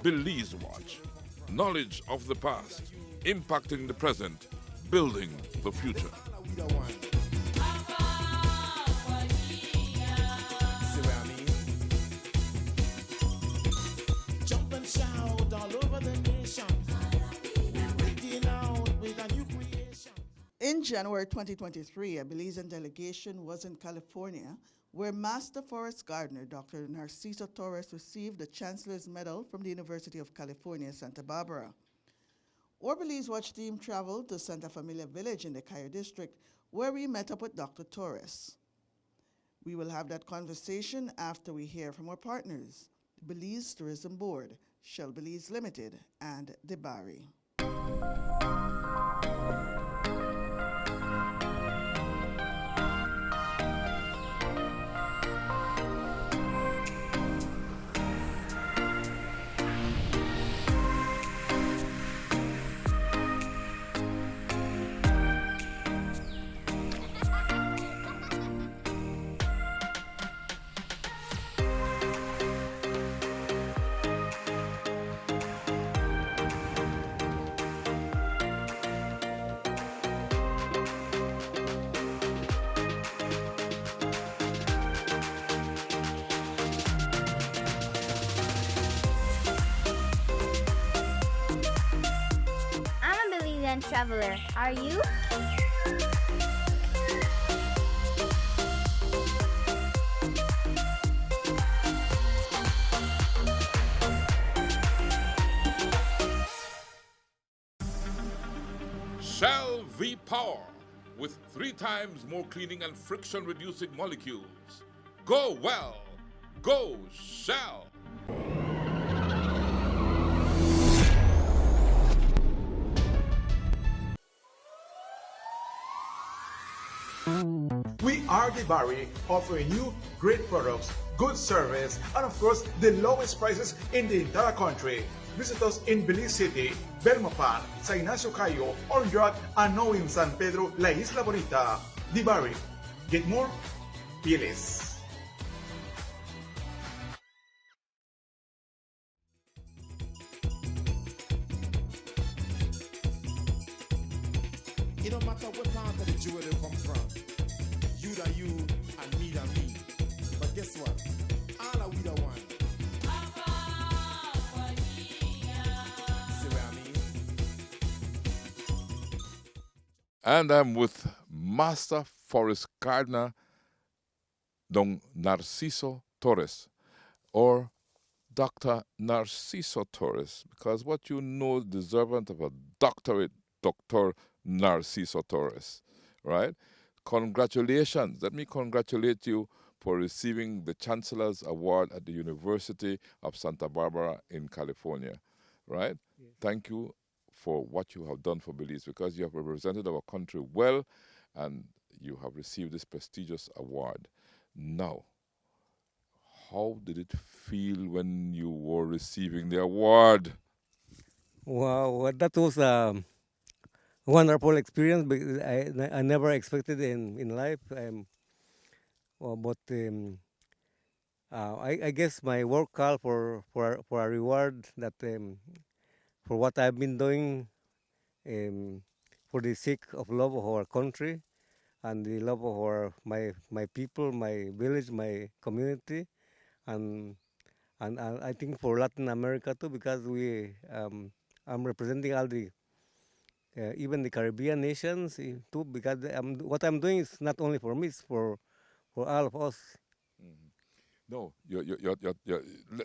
Belize Watch. Knowledge of the past, impacting the present, building the future. Jump and shout all over the nation. Breaking out with a new creation. In January 2023, a Belizean delegation was in California where Master Forest Gardener Dr. Narciso Torres received the Chancellor's Medal from the University of California, Santa Barbara. Our Belize Watch team traveled to Santa Familia Village in the Cayo District where we met up with Dr. Torres. We will have that conversation after we hear from our partners, the Belize Tourism Board, Shell Belize Limited, and DeBari. I'm a Belizean traveler. Are you? Shell V Power with 3 times more cleaning and friction reducing molecules. Go well. Go Shell. We are DeBari, offering you great products, good service, and of course, the lowest prices in the entire country. Visit us in Belize City, Belmopan, San Ignacio Cayo, Orange Rock, and now in San Pedro, La Isla Bonita. DeBari. Get more? Be less. It don't matter what part of the jewel they come from. You da you and me da me. But guess what? All are we the one. See what I mean? And I'm with Master Forest Gardener Don Narciso Torres, or Dr. Narciso Torres, because what you know is deserving of a doctorate, Dr. Narciso Torres, right? Congratulations. Let me congratulate you for receiving the Chancellor's Award at the University of Santa Barbara in California, right? Yes. Thank you for what you have done for Belize, because you have represented our country well and you have received this prestigious award. Now, how did it feel when you were receiving the award? Wow, that was a wonderful experience because I never expected in life. But I guess my work called for a reward that for what I've been doing for the sake of love of our country and the love of my people, my village, my community, and I think for Latin America too, because I'm representing all the even the Caribbean nations too, because what I'm doing is not only for me, it's for all of us. No,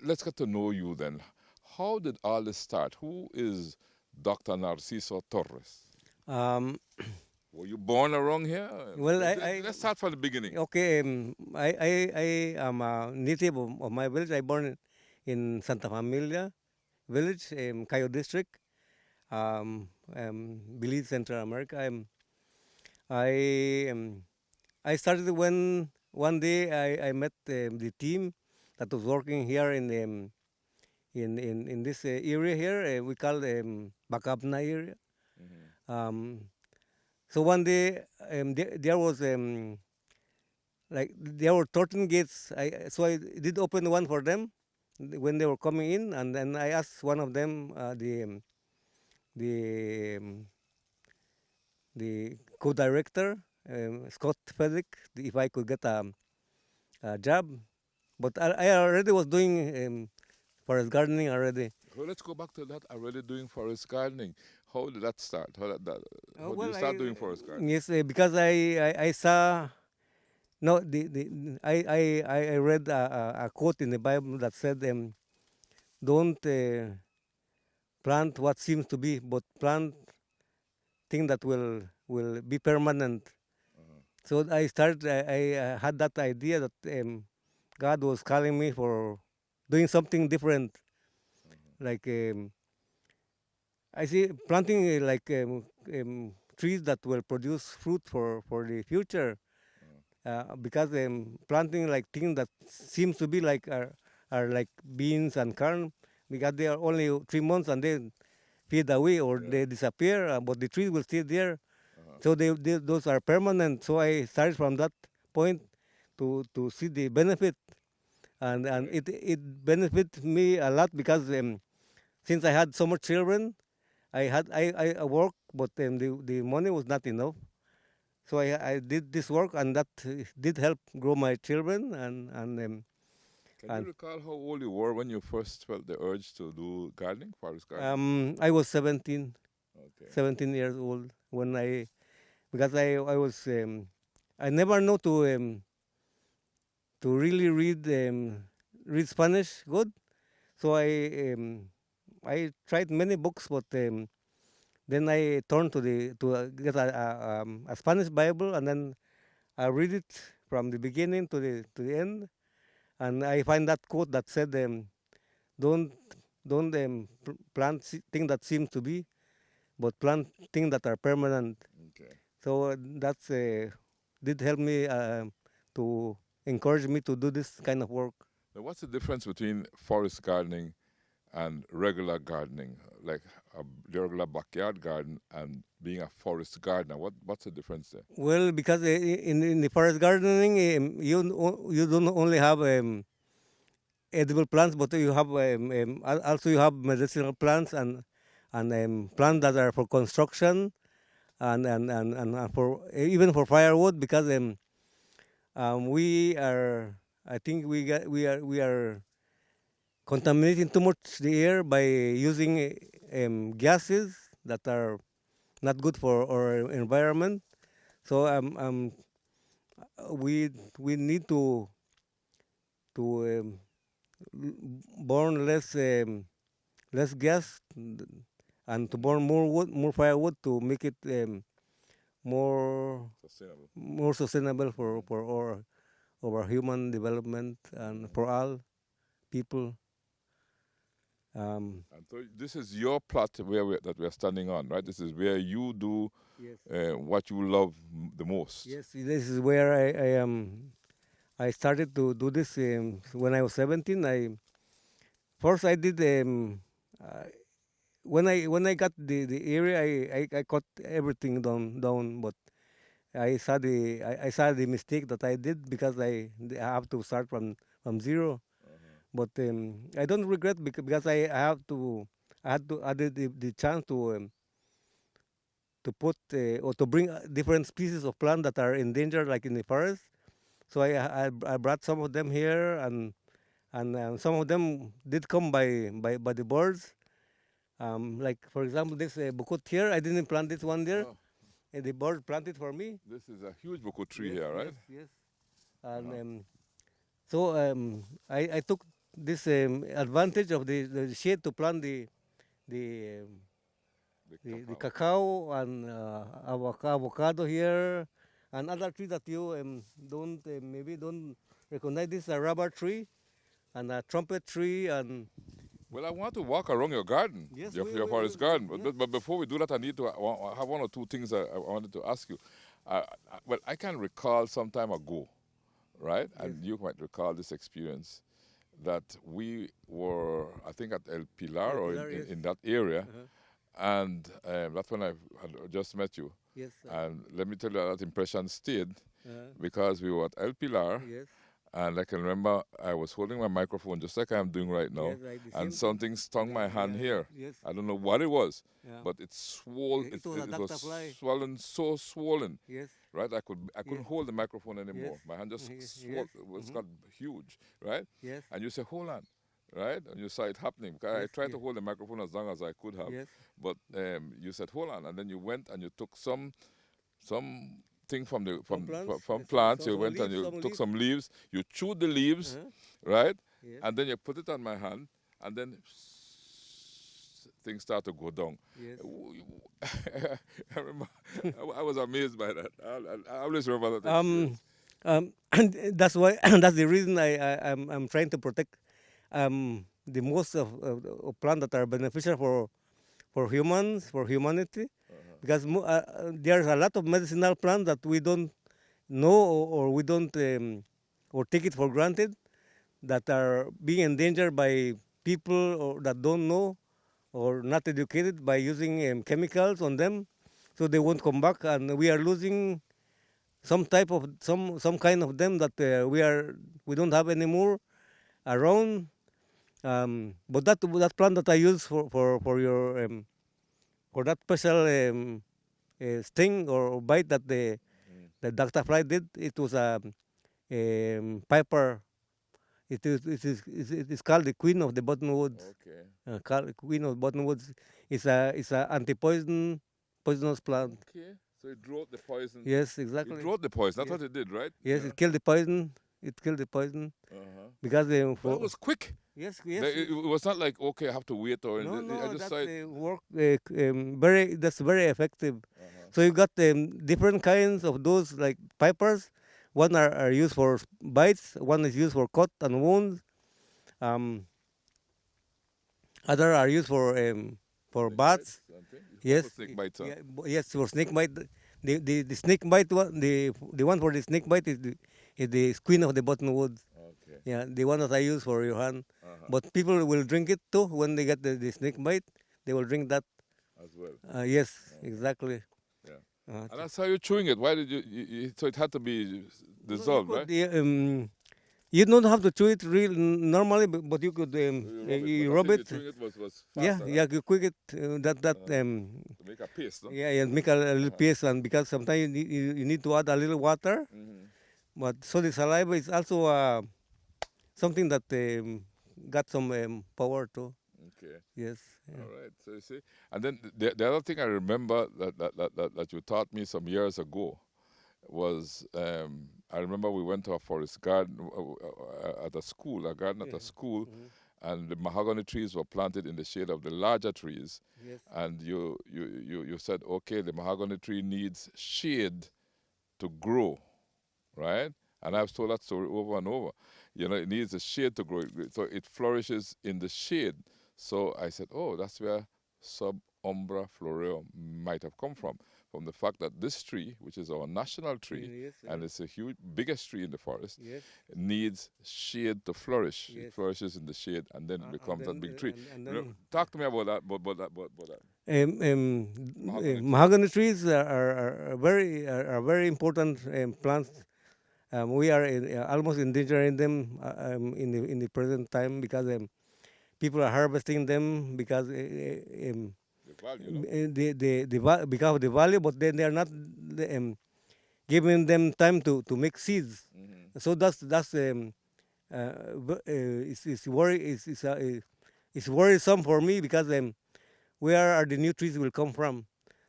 let's get to know you then. How did all this start? Who is Dr. Narciso Torres? Um, Were you born around here? Well, Let's start from the beginning. okay, I am a native of my village. I born in Santa Familia Village, Cayo District, Belize, Central America. I I started when one day I met the team that was working here in this area here. We call Bakabna area. So one day there was like there were 13 gates. So I did open one for them. when they were coming in, and then I asked one of them, the um, the co-director, Scott Fedrick, if I could get a job. But I already was doing forest gardening already. Well, let's go back to that. Already doing forest gardening. How did that start? How did you Well, start doing forest gardening? yes, because I saw no I read a quote in the Bible that said, don't plant what seems to be, but plant thing that will be permanent. So I started. I had that idea that God was calling me for doing something different, like I see planting trees that will produce fruit for the future. Because planting like things that seems to be like are like beans and corn, because they are only 3 months and they fade away or they disappear, but the trees will stay there. So those are permanent. So I started from that point to see the benefit, and it benefits me a lot because since I had so much children, I work, but the money was not enough. So I did this work, and that did help grow my children. Can you recall how old you were when you first felt the urge to do gardening, forest gardening? I was 17, Okay. 17 years old when because I was I never know to really read Spanish good. So I tried many books, but then I turned to get a Spanish Bible, and then I read it from the beginning to the end, and I find that quote that said, "Don't plant things that seem to be, but plant things that are permanent." Okay. So that's did help me to encourage me to do this kind of work. Now, what's the difference between forest gardening and regular gardening, like the regular backyard garden and being a forest gardener? What's the difference there? Well, because in the forest gardening, you don't only have edible plants, but you have also you have medicinal plants and plants that are for construction and for even for firewood, because we are I think we are contaminating too much the air by using gases that are not good for our environment. So we need to burn less gas and to burn more firewood to make it more Sustainable. more sustainable for our human development and for all people. And so this is your plot that we are standing on, right? This is where you do Yes. what you love the most. Yes, this is where I started to do this when I was 17. I did uh, when I got the area, I cut everything down, but I saw the mistake that I did, because I have to start from zero. But I don't regret, because I had the chance to put or to bring different species of plant that are endangered, like in the forest. So I brought some of them here, and some of them did come by the birds. Like for example, this bukut here, I didn't plant this one there. Oh, The bird planted for me. this is a huge boko tree Yes, here, right? yes, yes. And so I took this advantage of the shade to plant the the cacao and avocado here, and other trees that you don't maybe don't recognize. This is a rubber tree and a trumpet tree, and Well, I want to walk around your garden, Yes, your forest garden. yes. But before we do that, I need to I have one or two things I wanted to ask you. Well, I can recall some time ago, right? And you might recall this experience that we were, I think, at El Pilar, El or Pilar, yes. in that area, Uh-huh. and that's when I had just met you. Yes, And let me tell you, that impression stayed uh, because we were at El Pilar, yes, And I can remember I was holding my microphone just like I'm doing right now, Yes, right, the and same something stung my hand here. Yes. I don't know what it was, Yeah. but it swole. It was a It was ducta fly. swollen, so swollen. Yes. Right, I couldn't hold the microphone anymore. Yes. My hand just Yes. got huge. Right, Yes. and you say, hold on. Right, and you saw it happening. Because I Yes, tried yes. to hold the microphone as long as I could have, Yes. but you said, hold on, and then you went and you took some thing from plants, from yes, plants. some You went and leaves, you some took leaves. some leaves. You chewed the leaves, Uh-huh. right, Yes. and then you put it on my hand, and then things start to go down. Yes. I remember, I was amazed by that. I always remember that Um, experience. and that's why that's the reason I'm trying to protect the most of plants that are beneficial for humans, for humanity, because there's a lot of medicinal plants that we don't know, or we don't or take it for granted, that are being endangered by people or that don't know or not educated, by using chemicals on them, so they won't come back, and we are losing some type of some kind of them that we don't have anymore around. But that plant that I use for your for that special sting or bite that the Dr. Fly did, it was a piper. It is called the queen of the bottonwoods. Okay. Called queen of bottonwoods. It's a poisonous plant. Okay. So it drew out the poison. Yes, It exactly. drew out the poison. That's Yes. what it did, right? Yes, Yeah. it killed the poison. It killed the poison because But it was quick. yes. It was not like, okay, I have to wait or No, I just saw that's it. work. That's very effective. Uh-huh. So you got different kinds of those like pipers. One are used for bites. One is used for cut and wounds. Um, Other are used for Snake bats. bites, something. Yes, For snake bites, huh? yes, for snake bite. The snake bite one, the one for the snake bite is the queen of the bottonwoods. Okay. Yeah, the one that I use for your hand. Uh-huh. But people will drink it too when they get the snake bite. They will drink that. As well. Yes, exactly. Yeah. Uh, And that's how you're chewing it. Why did so it had to be dissolved, right? You don't have to chew it real normally, but you could You rub but I it. think the chewing it was Yeah, faster, yeah, right? you quick it. To make a paste, no? Yeah, make a little paste, and because sometimes you need to add a little water. Mm-hmm. But so the saliva is also something that got some power too. Okay. Yes. Yeah. All right. So you see, and then the other thing I remember that you taught me some years ago was I remember we went to a forest garden at a school, a garden at a school, and the mahogany trees were planted in the shade of the larger trees. Yes. And you said, okay, the mahogany tree needs shade to grow, right? And I've told that story over and over. You know, it needs a shade to grow, so it flourishes in the shade. So I said, oh, that's where Subumbra floreum might have come from the fact that this tree, which is our national tree, Yes, and it's a huge, biggest tree in the forest, Yes. needs shade to flourish. It Yes. flourishes in the shade, and then it becomes that big tree. and You know, then- talk to me about that. About that. Mahogany trees are very important plants. We are almost endangering them in the present time because people are harvesting them because The value, no? because of the value, but then they are not giving them time to make seeds. So that's it's worrisome for me because where are the new trees will come from?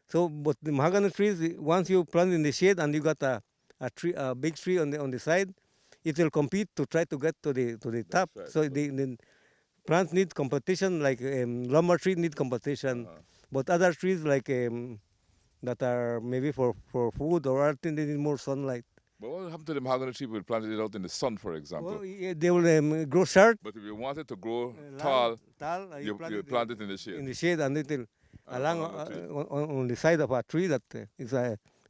So, but the mahogany trees, once you plant in the shade and you got a big tree on the side, it will compete to try to get to the top. right. So the plants need competition, like lumber tree need competition, but other trees like that are maybe for food or other thing, they need more sunlight. But what happened to the mahogany tree if we planted it out in the sun, for example? Well, yeah, they will grow short, But if you want it to grow tall, tall, you plant it in the shade. in the shade, and it will along along the tree. on the side of a tree that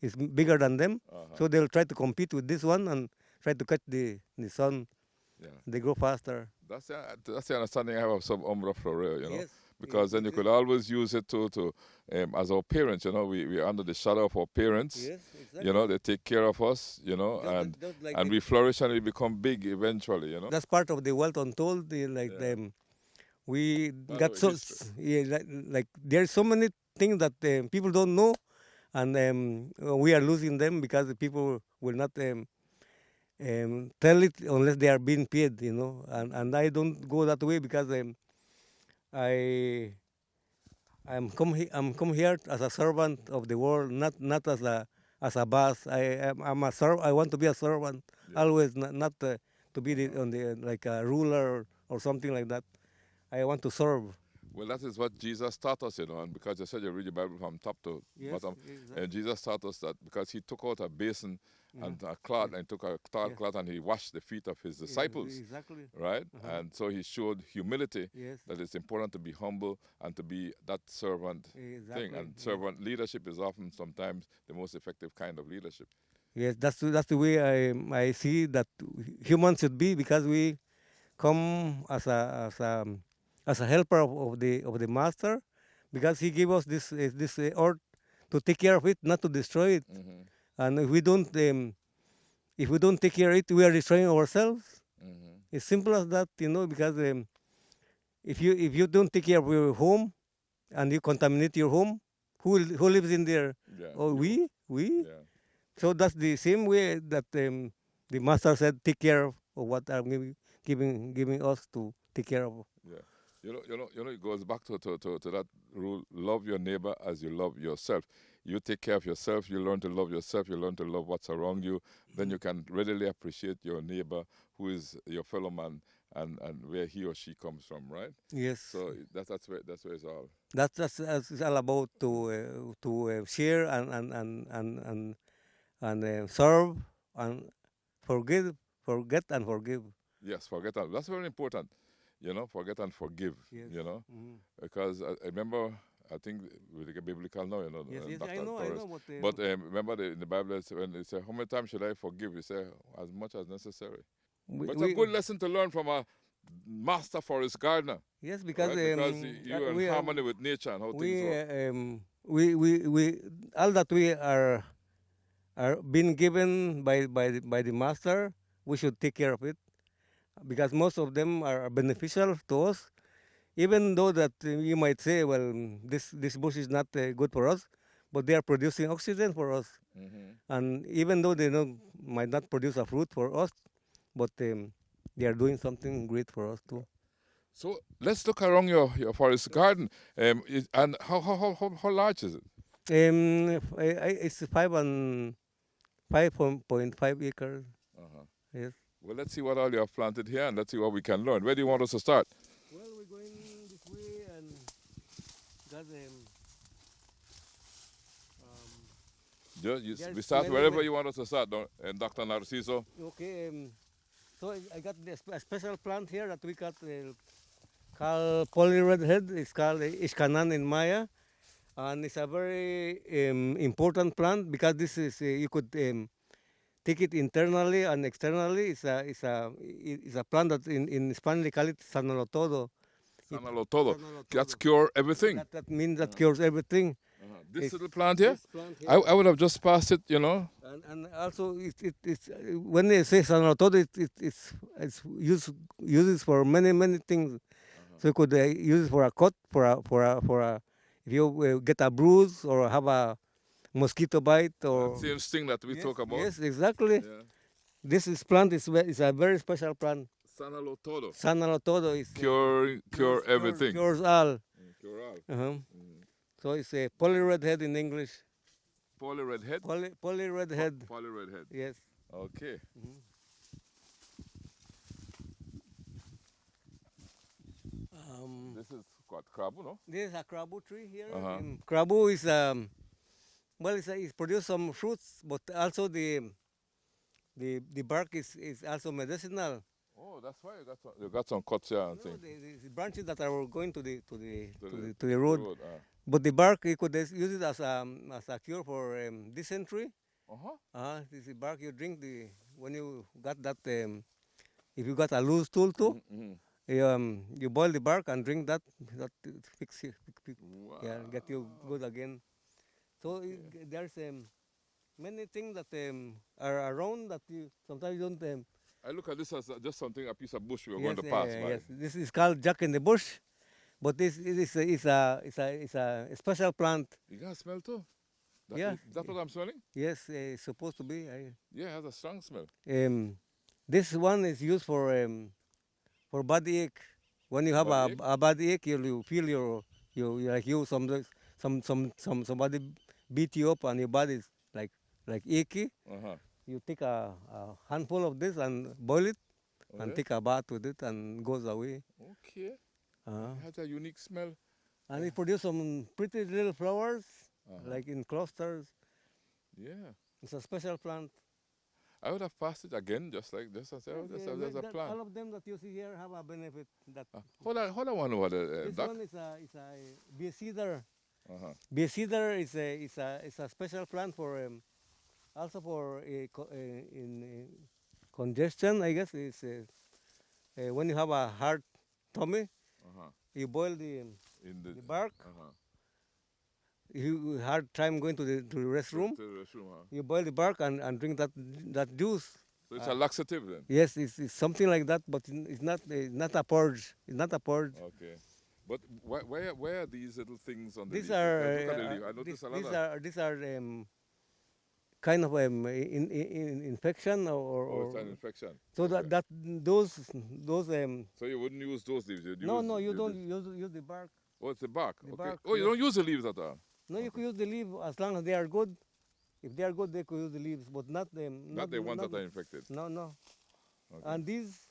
is bigger than them. So they'll try to compete with this one and try to catch the sun. Yeah. They grow faster. That's the understanding I have of Subumbra florea, you know. Yes. because then you could always use it to as our parents. You know, we're under the shadow of our parents. Yes, exactly. You know, they take care of us. You know, Just like and we flourish and we become big eventually. You know, that's part of the wealth untold. We Part got of so history. like there's so many things that people don't know, and we are losing them because the people will not tell it unless they are being paid, you know. And I don't go that way because I I'm come here as a servant of the world, not as a boss. I'm a I want to be a servant always, not to be on the like a ruler or something like that. I want to serve. Well, that is what Jesus taught us, you know, and because you said you read the Bible from top to Yes, bottom, exactly. and Jesus taught us that because he took out a basin and a cloth and took a cloth and he washed the feet of his disciples, Exactly. right? And so he showed humility, Yes. that it's important to be humble and to be that servant Exactly. thing. And servant leadership is often sometimes the most effective kind of leadership. Yes, that's the way I see that humans should be because we come as a helper of the master because he gave us this earth to take care of it, not to destroy it. Mm-hmm. And if we don't take care of it, we are destroying ourselves. Mm-hmm. It's simple as that, you know. Because if you don't take care of your home and you contaminate your home, who lives in there? Yeah. Oh, you. we. Yeah. So that's the same way that the master said, take care of what are giving us to take care of. Yeah. It goes back to that rule, love your neighbor as you love yourself. You take care of yourself, you learn to love yourself, you learn to love what's around you, then you can readily appreciate your neighbor who is your fellow man and where he or she comes from, right? Yes. So that's where it's all. That's it's all about to share and serve and forget and forgive. Yes, forget that. That's very important. You know, forget and forgive. Yes. You know, Mhm. because I remember, I think we get biblical now, you know, Yes, yes, Dr. I know, Torres. but But remember in the Bible, when it says, how many times should I forgive? You say, as much as necessary. But it's a good lesson to learn from a master forest gardener. yes, because Right? Because you're in harmony with nature and how things work. we all that we are being given by the master, we should take care of it because most of them are beneficial to us. Even though that you might say, well, this bush is not good for us, but they are producing oxygen for us. Hmm. And even though they might not produce a fruit for us, but they are doing something great for us too. So let's look around your forest garden. And how large is it? It's 5.5 acres. Uh-huh. Yes. Well, let's see what all you have planted here and let's see what we can learn. Where do you want us to start? Well, we're going this way and got We There's start many wherever wa- you want us to start, Dr. Narciso. okay. So I got a special plant here that we got called poly redhead. It's called Ishkanan in Maya, and it's a very important plant because this is you could take it internally and externally. It's a plant that in Spanish they call it sanolotodo. Sanalo todo. Sanalo That's todo. cure everything. That means that cures everything. This It's- little plant here, This plant here. I would have just passed it, you know. And also it's when they say sanolotodo, it's uses for many things. So you could use it for a cut, for a if you get a bruise or have a mosquito bite or Same thing that we yes, talk about. yes, exactly. Yeah. This is plant is a very special plant. Sanalo todo. Sanolotodo is Cure everything. cures all. Cure all. Uh-huh. So it's a poly redhead in English. Poly redhead. Poly redhead. Poly redhead. Yes. Okay. This is what, crabu, no? This is a crabu tree here. Uh-huh. Crabu is well, it's produce some fruits, but also the bark is also medicinal. Oh, that's why you got some cuts here and No, things. the branches that are going to To the road. But the bark you could use it as a cure for dysentery. Uh-huh. This is the bark you drink when you got that if you got a loose stool too. Mm-hmm. You boil the bark and drink that. That fix you. Yeah, get you Wow. good again. So Okay. there's many things that are around that you sometimes you don't. I look at this as just something, a piece of bush we're going Yes, to pass by. yes. This is called jack in the bush, but this is a special plant. You got a smell too? Yeah, That's what I'm smelling? yes, it's supposed to be. Yeah, it has a strong smell. This one is used for body ache. When you have Body ache? a body ache, you feel like somebody beat you up and your body is like achy. Uh-huh. You take a handful of this and boil it Oh, and yes? take a bath with it and goes away. Okay. Uh, It has a unique smell. and it produces some pretty little flowers, Uh-huh. like in clusters. Yeah. It's a special plant. I would have passed it again, just like this. I said, oh, Yes, there's a plant. all of them that you see here have a benefit. That Hold on one over there, this Doc. one is a bee cedar. Uh-huh. Bee cedar is a special plant for also for in congestion. I guess is when you have a hard tummy, Uh-huh. you boil In the bark. Uh-huh. You hard time going to the restroom. To the restroom, huh? You boil the bark and drink that juice. So it's a laxative then? Yes, it's something like that, but it's not a purge. It's not a purge. Okay. But where are these little things on the These leaf? are Look at the leaf. I noticed a lot of... these are kind of infection Oh, it's or an infection. so Okay. those So you wouldn't use those leaves? You'd no, use, you you'd don't use- use the bark. Oh, it's the bark. The Okay. bark, Oh, you yes. don't use the leaves at all? No, you could use the leaf as long as they are good. If they are good, they could use the leaves, but not Not the ones that are infected. No. Okay. And these,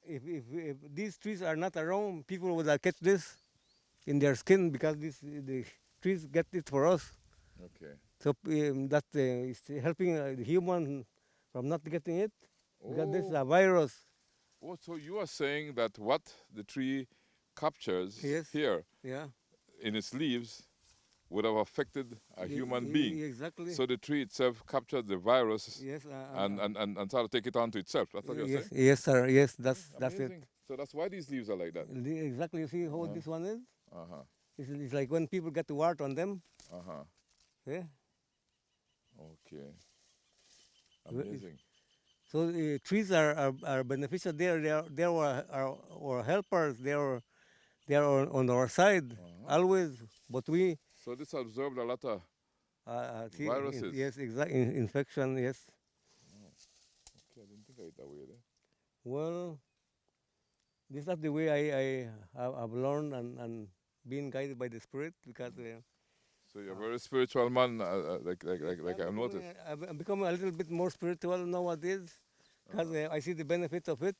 if these trees are not around, people would catch this in their skin because the trees get it for us. Okay. So that is helping the human from not getting it because this is Oh. a virus. Oh, so you are saying that what the tree captures Yes. here Yeah. in its leaves would have affected a human being. Exactly. So the tree itself captured the virus Yes. and sort of take it onto itself. That's what you're Yes. saying? Yes, sir. Yes, that's it. Amazing. So that's why these leaves are like that. Exactly. You see how this one is? Uh-huh. It's like when people get the wart on them. Uh-huh. Yeah. Okay. Well, it- Amazing. So trees are beneficial. They are helpers. They are on our side always. But we So this absorbed a lot of... see, Viruses. yes, exactly. Infection. Yes. Okay, I didn't think of it that way. Well, this is not the way I've learned and been guided by the Spirit because So you're a very spiritual man, like I've noticed. I've become a little bit more spiritual nowadays because I see the benefit of it.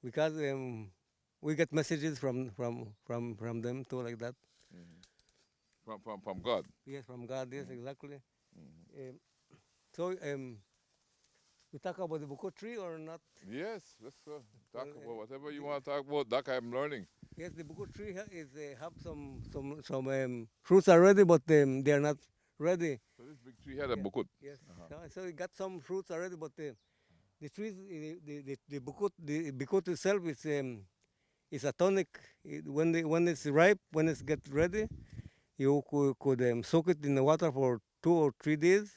Because we get messages from them too, like that. From God. Yes, from God. Yes, exactly. So we talk about the buko tree or not? Yes, let's talk Well, about whatever you want to talk about. That I'm learning. Yes, the buko tree have some fruits already, but they are not ready. So this big tree had a bukut. Yes. So we got some fruits already, but the trees, the bukut itself is a tonic. When it's ripe, when it's get ready, you could soak it in the water for 2 or 3 days,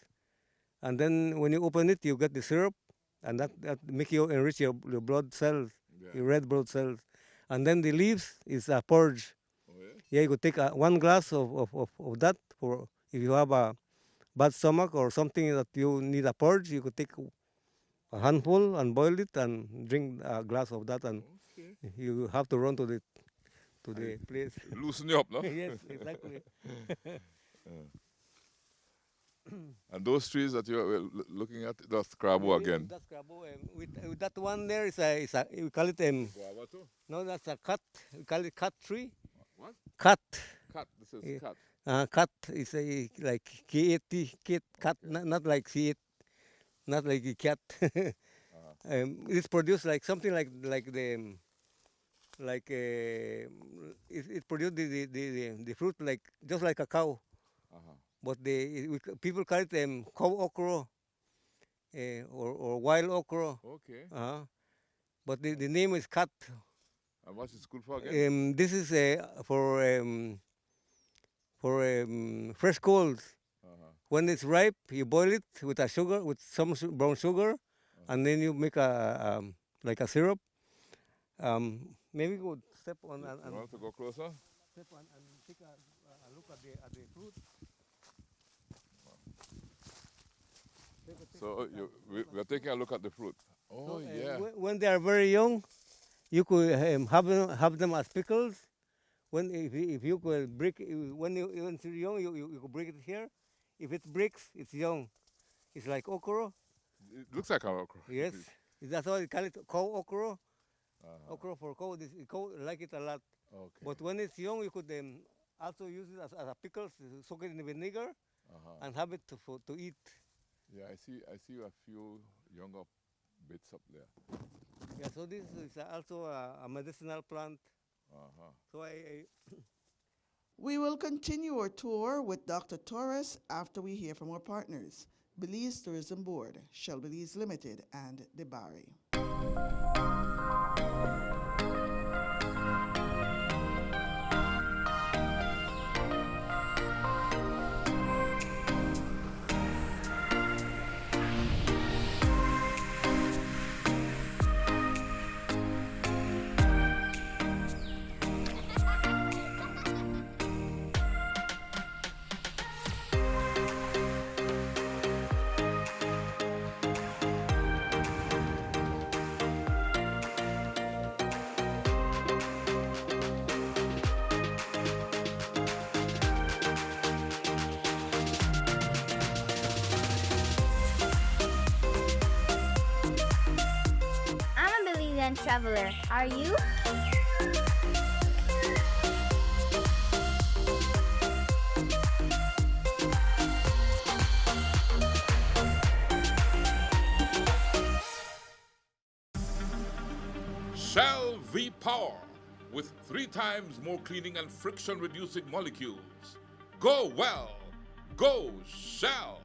and then when you open it, you get the syrup, and that make you enrich your blood cells, your red blood cells, and then the leaves is a purge. Oh, yeah? Yeah, you could take 1 glass of that for if you have a bad stomach or something that you need a purge. You could take a handful and boil it and drink a glass of that, and Okay. you have to run to the place. Loosen you up, no? Yes, exactly. And those trees that you're looking at, that's crabo again. That's crabo. With that one there is a we call it Guava too? no, that's a cut. We call it cut tree. What? Cut. Cat. This is Yeah. cat. Cut is a like K-A-T, cut, not like see it, not like a cat. It's produced like something like the like it produced the fruit like just like a cow, Uh-huh. but people call it cow okra or wild okra. Okay. but the name is cut. And what's it good for again? This is for fresh colds. When it's ripe, you boil it with a sugar, with some brown sugar, and then you make like a syrup. Maybe we would step on You want to go closer? step on and take a look at the fruit. So we're taking a look at the fruit. Oh, So, yeah. when they are very young, you could have them as pickles. When if you could break when it's young, you could break it here. If it breaks, it's young. It's like okra. It looks like an okra. Yes, that's why they call it cow okra. Okra for cow. Cow like it a lot. Okay. But when it's young, you could also use it as a pickle, soak it in vinegar, and have it to eat. Yeah, I see a few younger bits up there. Yeah, so this is also a medicinal plant. So We will continue our tour with Dr. Torres after we hear from our partners, Belize Tourism Board, Shell Belize Limited, and Debari. I'm a Belizean traveler. Are you? Shell V Power with 3 times more cleaning and friction reducing molecules. Go well. Go Shell.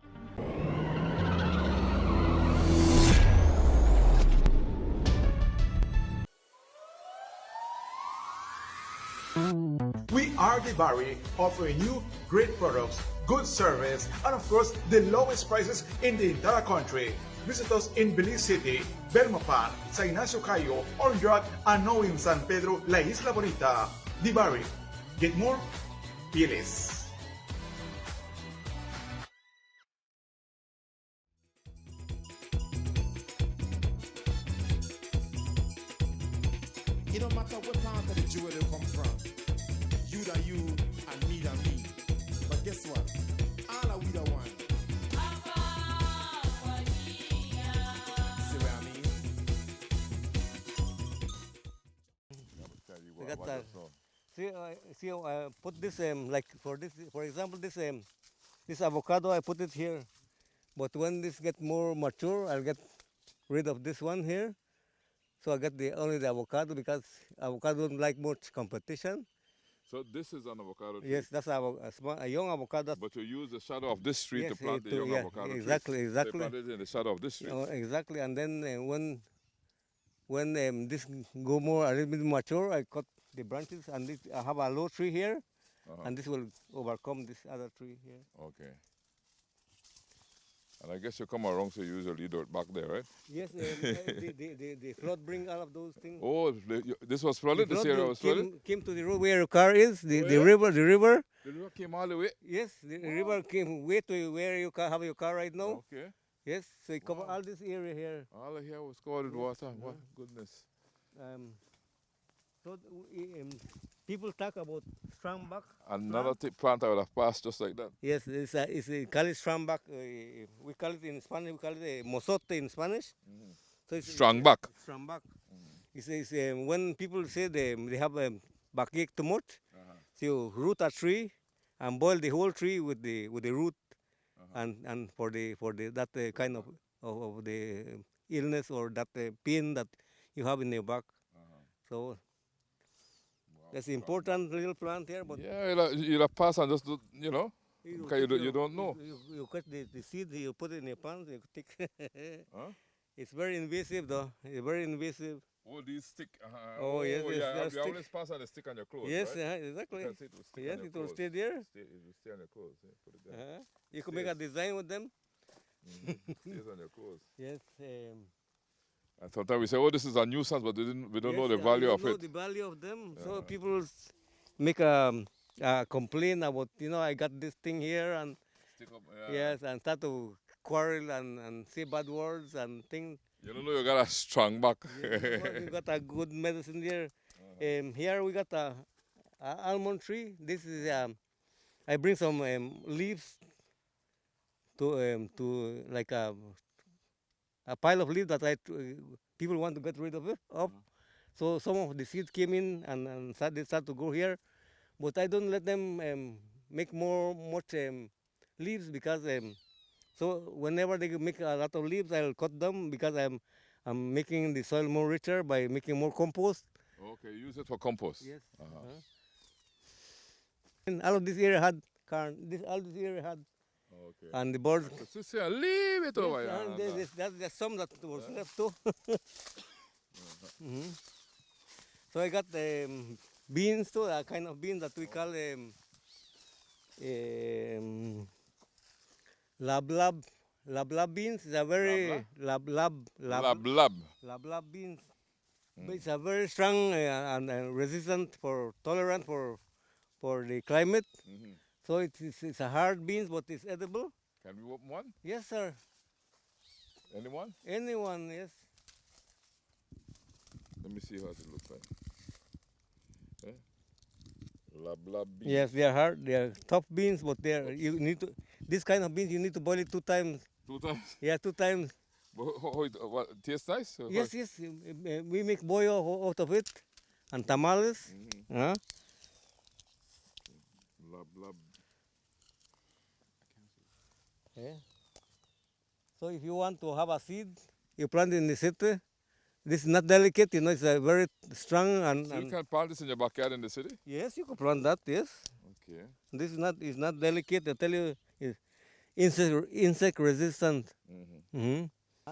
We are Debari, offering you great products, good service, and of course, the lowest prices in the entire country. Visit us in Belize City, Belmopan, San Ignacio Cayo, Orange, and now in San Pedro, La Isla Bonita. Debari. Get more? Feel less. It don't matter what part of the jewel they come from. You that you and me that me. But guess what? All are we the one. See what I mean? we got see, I put this like for example, this avocado, I put it here. But when this get more mature, I'll get rid of this one here. So I got only the avocado because avocado don't like much competition. So this is an avocado tree. Yes, that's a young avocado. But you use the shadow of this tree Yes, to plant the young avocado exactly, tree. exactly. They planted it in the shadow of this tree. Exactly, and then when this go more a little bit mature, I cut the branches, and I have a low tree here, and this will overcome this other tree here. Okay. And I guess you come around, so you usually do it back there, right? Yes, the flood bring all of those things. Oh, this was flooded? This area was flooded? Came to the road where your car is, the yeah? river. The river came all the way? Yes, the river came way to where you have your car right now. Okay. Yes, so it cover all this area here. All of here was covered with water. What goodness. So people talk about strongback. Another plant I would have passed just like that. Yes, it's call it strongback. We call it in Spanish. We call it mozote in Spanish. So it's Strongback. Strongback. It's when people say they have a backache too much, so you root a tree and boil the whole tree with the root, and for that kind of the illness or that pain that you have in your back. So that's important little plant here, but Yeah, you'll have passed and just, because you don't know. You cut the seed, you put it in your plant, you take. Huh? It's very invasive though. It's very invasive. Oh, these stick. Oh, yes, yes, yeah. they'll You stick. always pass on the stick on your clothes, Yes, right? exactly. You can see it will stick Yes, on your it will clothes. stay there. It will stay on your clothes. Yeah, put it there. You can make a design with them. Stays on your clothes. Yes. And sometimes we say, "Oh, this is a nuisance," but we don't Yes, know the we value don't of know it. the value of them. So people make a complaint about, I got this thing here, and Stick up. yes, and start to quarrel and say bad words and things. You don't know you got a strong back. We got a good medicine here. Here we got a almond tree. This is I bring some leaves to like a pile of leaves that people want to get rid of it. So some of the seeds came in and they start to grow here, but I don't let them make much leaves because so whenever they make a lot of leaves, I'll cut them because I'm making the soil more richer by making more compost. Okay, use it for compost. Yes. And all of this area had corn. All this area had, Okay. and the birds. So say, leave it over Yes, here. there's some that was left too. So I got beans too, a kind of bean that we call lab lab beans. It's a very lab beans. But it's a very strong and resistant tolerant for the climate. So it's a hard beans, but it's edible. Can we open one? Yes, sir. Anyone? Anyone, yes. Let me see how it looks like. Lab beans. Yes, they are hard. They are tough beans, but this kind of beans you need to boil it 2 times. 2 times. Yeah, 2 times. What, tastes nice? Yes, yes. We make boyo out of it, and tamales. Lab. Yeah. So if you want to have a seed, you plant it in the city. This is not delicate, it's a very strong So you can plant this in your backyard in the city? Yes, you can plant that. Yes. Okay. This is not delicate. I tell you, it's insect resistant.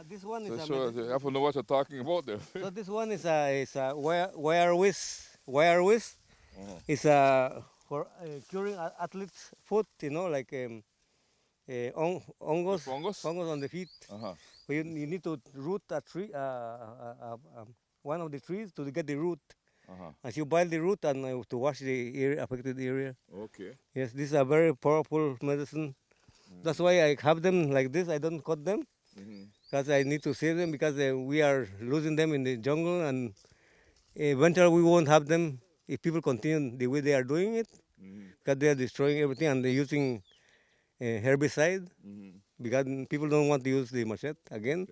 This one is So you have to know what you're talking about there. So this one is a wire whisk. It's for curing athlete's foot. Like fungus on the feet. So you need to root a tree, one of the trees to get the root. As you boil the root and to wash the affected area. Okay. Yes, this is a very powerful medicine. That's why I have them like this. I don't cut them because I need to save them because we are losing them in the jungle, and eventually we won't have them if people continue the way they are doing it because they are destroying everything and they're using herbicide because people don't want to use the machete again.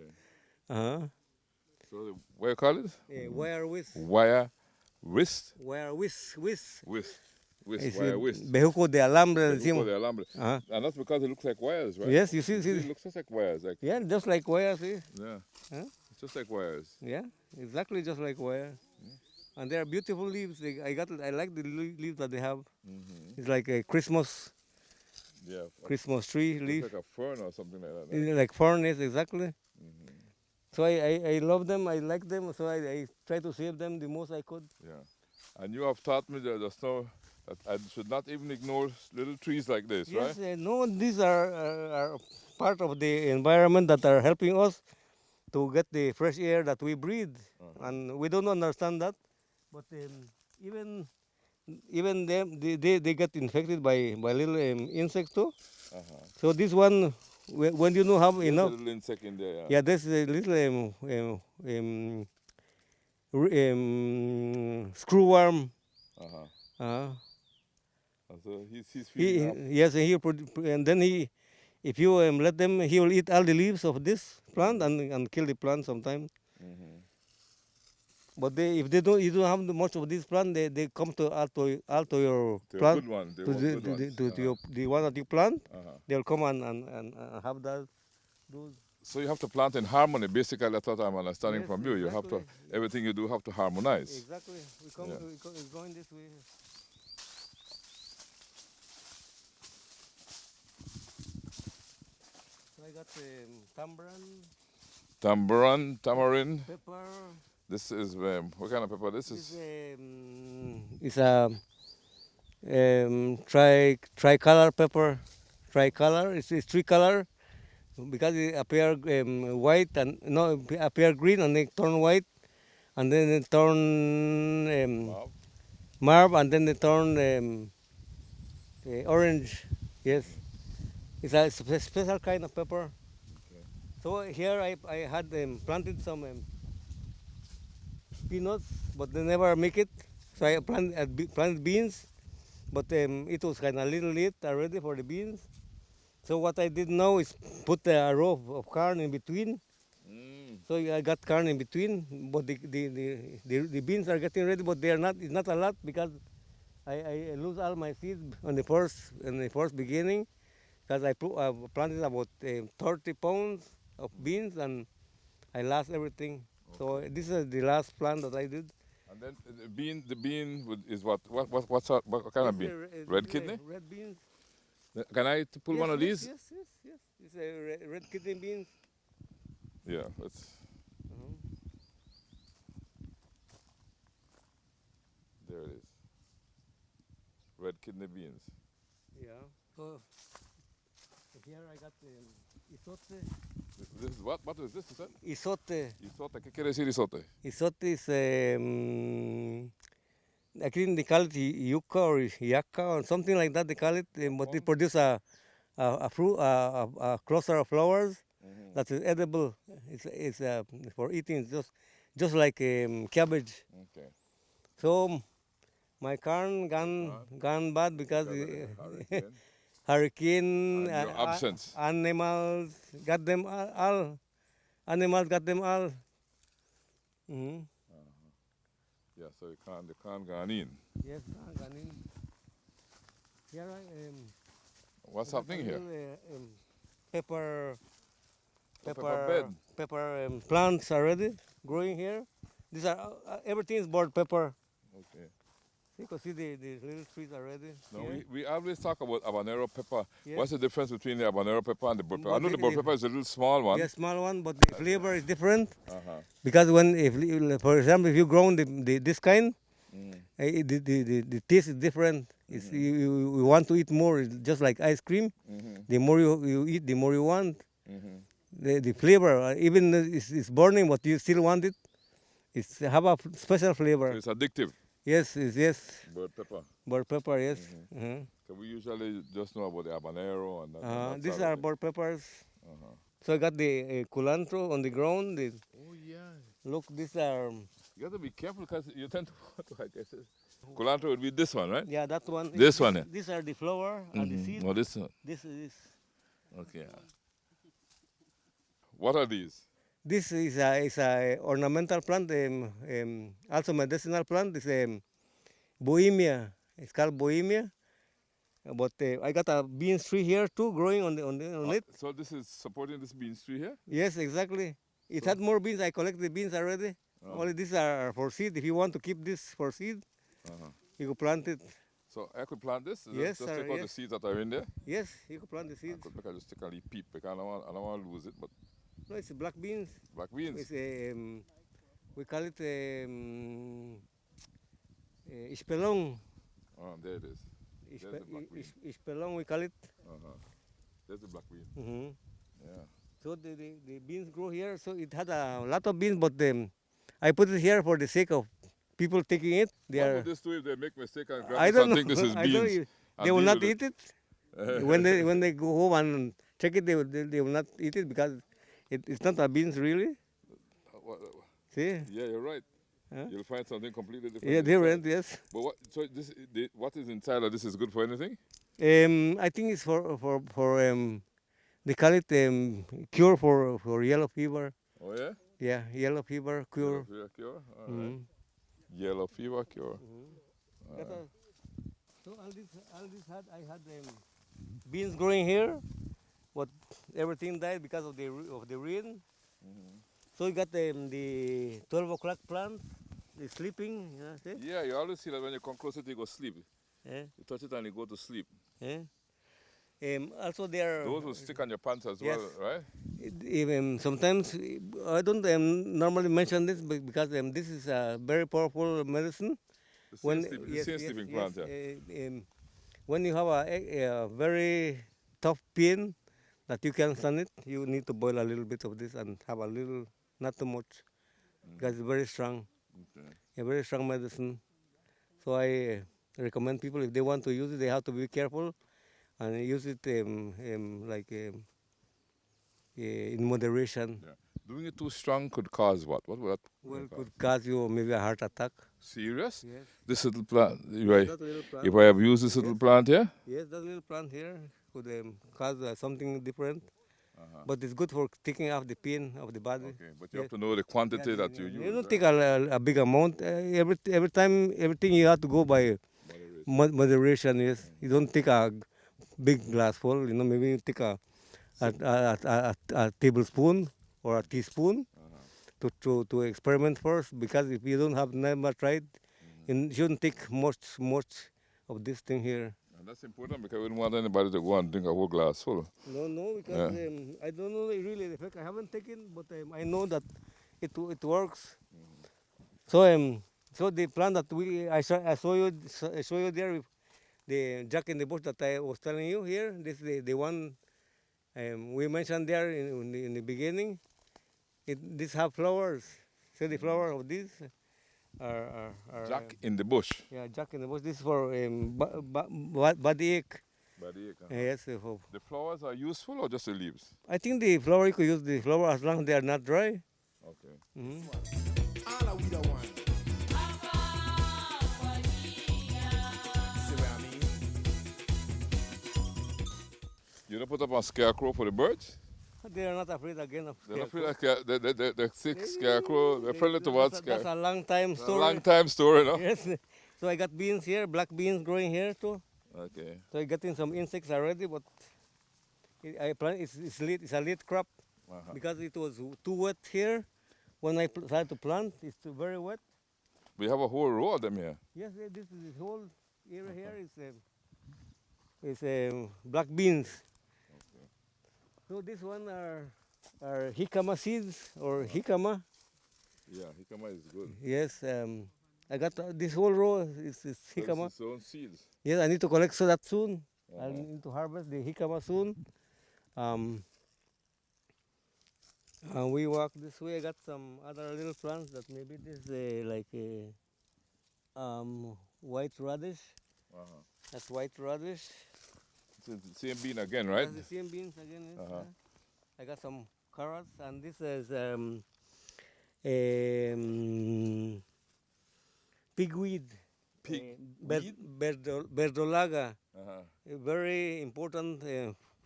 Okay. So what you call it? Wire whisk. Wire wrist? Wire whisk. Wire whisk. Bejuco de alambre. Bejuco de alambre. And that's because it looks like wires, right? Yes, you see. It looks just like wires. Yeah, just like wires. See? Yeah. It's just like wires. Yeah, exactly just like wire. And they are beautiful leaves. I like the leaves that they have. It's like a Christmas tree leaf. It's like a fern or something like that. Like fern, yes, exactly. So I love them. I like them. So I try to save them the most I could. Yeah. And you have taught me just now that I should not even ignore little trees like this, right? Yes, no, these are part of the environment that are helping us to get the fresh air that we breathe. And we don't understand that. But even them, they get infected by little insects too. So this one, when you know how enough. There's a little insect in there. Yeah, there's a little screwworm. So he's feeding up. Yes, and then if you let them, he will eat all the leaves of this plant and kill the plant sometimes. But if you don't have much of this plant, they come to your plant. Good one. The one that you plant, they'll come and have that. So you have to plant in harmony. Basically, that's what I'm understanding Yes, from you. You have to everything you do have to harmonize. Exactly. It's going this way. So I got tamarind, Tamarind, pepper, This is what kind of pepper? This This is is a tricolor pepper. Tricolor. It's three color because it appear white and no appear green and then turn white and then they turn wow. marv and then they turn orange. Yes, it's a special kind of pepper. Okay. So here I had planted some peanuts, but they never make it. So I planted beans, but it was kind of a little late already for the beans. So what I did now is put a row of corn in between. Mm. So I got corn in between, but the beans are getting ready, but they are not. It's not a lot because I lose all my seeds on the first beginning, because I planted about 30 pounds of beans and I lost everything. So this is the last plant that I did. And then the bean is what kind of This bean? is Red kidney? red beans. Can I pull one of yes, these? yes. It's a red kidney beans. Yeah, let's. There it is. Red kidney beans. Yeah. So here I got isote. This is what? What is this? You said? Isote. Isote. ¿Qué quiere decir isote? Isote is I think they call it yucca or yucca or something like that. They call it, but it produce a fruit, a cluster of flowers that is edible. It's for eating. It's just like cabbage. Okay. So my corn gone bad because Hurricane. hurricane, And your absence. animals got them all. Animals got them all. Mhm. Yeah, so the can gone in. Yes, gone in. Here What's I got happening a here? little, pepper, Pepper bed. pepper plants already growing here. These are everything is board pepper. Okay. You can see the little trees already. No, here. we always talk about habanero pepper. Yes. What's the difference between the habanero pepper and the burr pepper? I But know the burr pepper is a little small one. Yes, small one, but the flavor is different. Uh-huh. Because for example, if you grow this kind, the taste is different. It's, you want to eat more. It's just like ice cream. The more you eat, the more you want. The flavor, even it's burning, but you still want it. It's have a special flavor. So it's addictive. Yes, yes. Burr pepper. Burr pepper, yes. So we usually just know about the habanero and that. These are burr peppers. So I got the culantro on the ground. Oh yeah. Look, these are. You got to be careful because you tend to I guess. Culantro would be this one, right? Yeah, that one. This one, yeah. These are the flower and the seed. Oh, this one. This is. Okay. What are these? This is a ornamental plant, also medicinal plant. It's bohemia. It's called bohemia. But I got a beans tree here too, growing on it. So this is supporting this beans tree here? Yes, exactly. It had more beans. I collected the beans already. Only these are for seed. If you want to keep this for seed, you could plant it. So I could plant this? Yes, just sir, take out the yes. seeds that are in there? Yes, you could plant the I seeds. could make I just take a little peep because I don't want to lose it, but No, it's black beans. black beans. It's we call it ispelong. Oh, there it is. There's the black bean. Ispelong, we call it. There's the black bean. Yeah. So the beans grow here. So it had a lot of beans, but I put it here for the sake of people taking it. They What are. would this do if they make mistake and grab I this don't and know. think this is I don't know. beans? They will not eat it. when they go home and check it, they will not eat it because it's not a beans really. See? Yeah, you're right. Huh? You'll find something completely different. Yeah, inside. different. Yes. But what is inside of this is good for anything? I think it's for they call it cure for yellow fever. Oh yeah? Yeah, yellow fever cure. Yellow fever cure? All right. Yellow fever cure. So all this I had beans growing here, but everything died because of the rain. So you got the 12 o'clock plant, the sleeping. You know, see? Yeah, you always see that when you come closer to it, you go sleep. Yeah. You touch it and you go to sleep. Yeah. Also there. Those will stick on your pants as Yes. well, right? Even sometimes I don't normally mention this because this is a very powerful medicine. The same sleeping plant, yeah. When you have a very tough pain that you can stand it, you need to boil a little bit of this and have a little, not too much, because it's very strong, Okay. a very strong medicine. So I recommend people if they want to use it, they have to be careful and use it in moderation. Yeah. Doing it too strong could cause what? What would that Well, cause? could cause you maybe a heart attack. Serious? Yes. This little plant, That little plant. if I have used this little plant here? Yes, that little plant here could cause something different. But it's good for taking off the pain of the body. Okay, but you have to know the quantity that you You use. don't take a big amount. Every time, everything you have to go by moderation. Yes, you don't take a big glass full. You know, maybe you take a tablespoon or a teaspoon to experiment first. Because if you don't have never tried, you shouldn't take much of this thing here. And that's important because we don't want anybody to go and drink a whole glass full. No, because I don't know really the effect. I haven't taken, but I know that it works. So the plant that I show you there with the jack in the bush that I was telling you here. This is the one we mentioned there in the beginning. These have flowers. See the flower of these are Jack in the bush. yeah, jack in the bush. This is for body ache. Yes. The flowers are useful or just the leaves? I think the flower, you could use the flower as long as they are not dry. Okay. All are we the one. See what I mean? You don't put up a scarecrow for the birds? They are not afraid again of They're not scarecrow. afraid of the sick scarecrow. They're friendly towards That's scarecrow. a long time It's a story. long time story, no? Yes. So I got beans here, black beans growing here too. Okay. So I getting some insects already, but I plant it's a late crop because it was too wet here. When I started to plant, it's very wet. We have a whole row of them here. Yes, this whole area here is black beans. So this one are jicama seeds or jicama. Yeah, jicama is good. Yes, I got this whole row is jicama. It's its own seeds. Yes, I need to collect so that soon. I need to harvest the jicama soon. And we walk this way. I got some other little plants that maybe this is like a white radish. That's white radish. It's the same bean again, right? That's the same beans again. Yes. I got some carrots, and this is pigweed. Verdolaga. A very important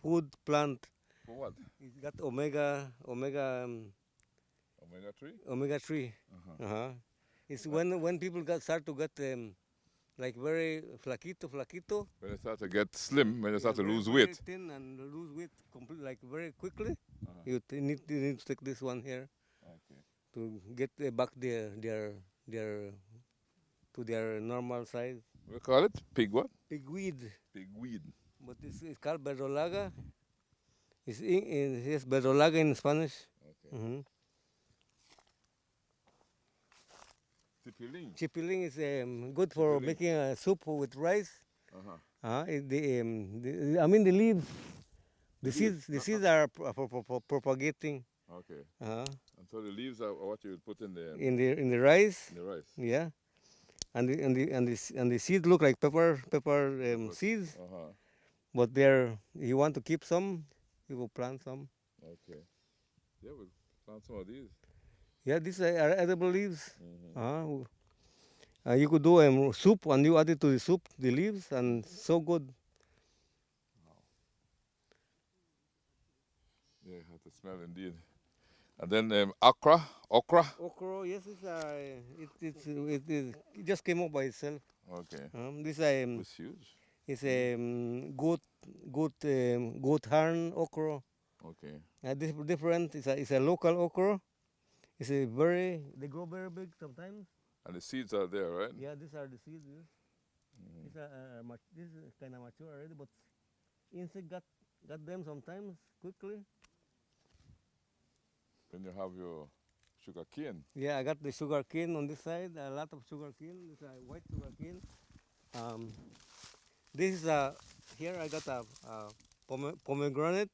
food plant. For what? It's got omega Omega 3? omega 3. It's when people start to get like very flaquito. When they start to get slim, when they start to very, lose very weight. thin and lose weight like very quickly. You need to take this one here Okay. to get back their to their normal size. We call it pig what? Pigweed, Pigweed. but it's called verdolaga. It's verdolaga in Spanish. Okay. Tipiling. Chipiling is good for making a soup with rice. I mean the leaves, the seeds are for propagating. Okay. And so the leaves are what you would put in the In the rice. in the rice. Yeah, and the seeds look like pepper seeds, but you want to keep some, you will plant some. Okay. Yeah, we'll plant some of these. Yeah, these are edible leaves. You could do soup, and you add it to the soup, the leaves, and so good. Yeah, you have to smell indeed. And then okra. Okra, yes, it just came up by itself. Okay. This It's huge. is goat horn okra. Okay. This is different. It's a local okra. They grow very big sometimes. And the seeds are there, right? Yeah, these are the seeds. Yes. This is kind of mature already, but insect got them sometimes quickly. Then you have your sugar cane. Yeah, I got the sugar cane on this side, a lot of sugar cane. This is a white sugar cane. This is here I got a pomegranate.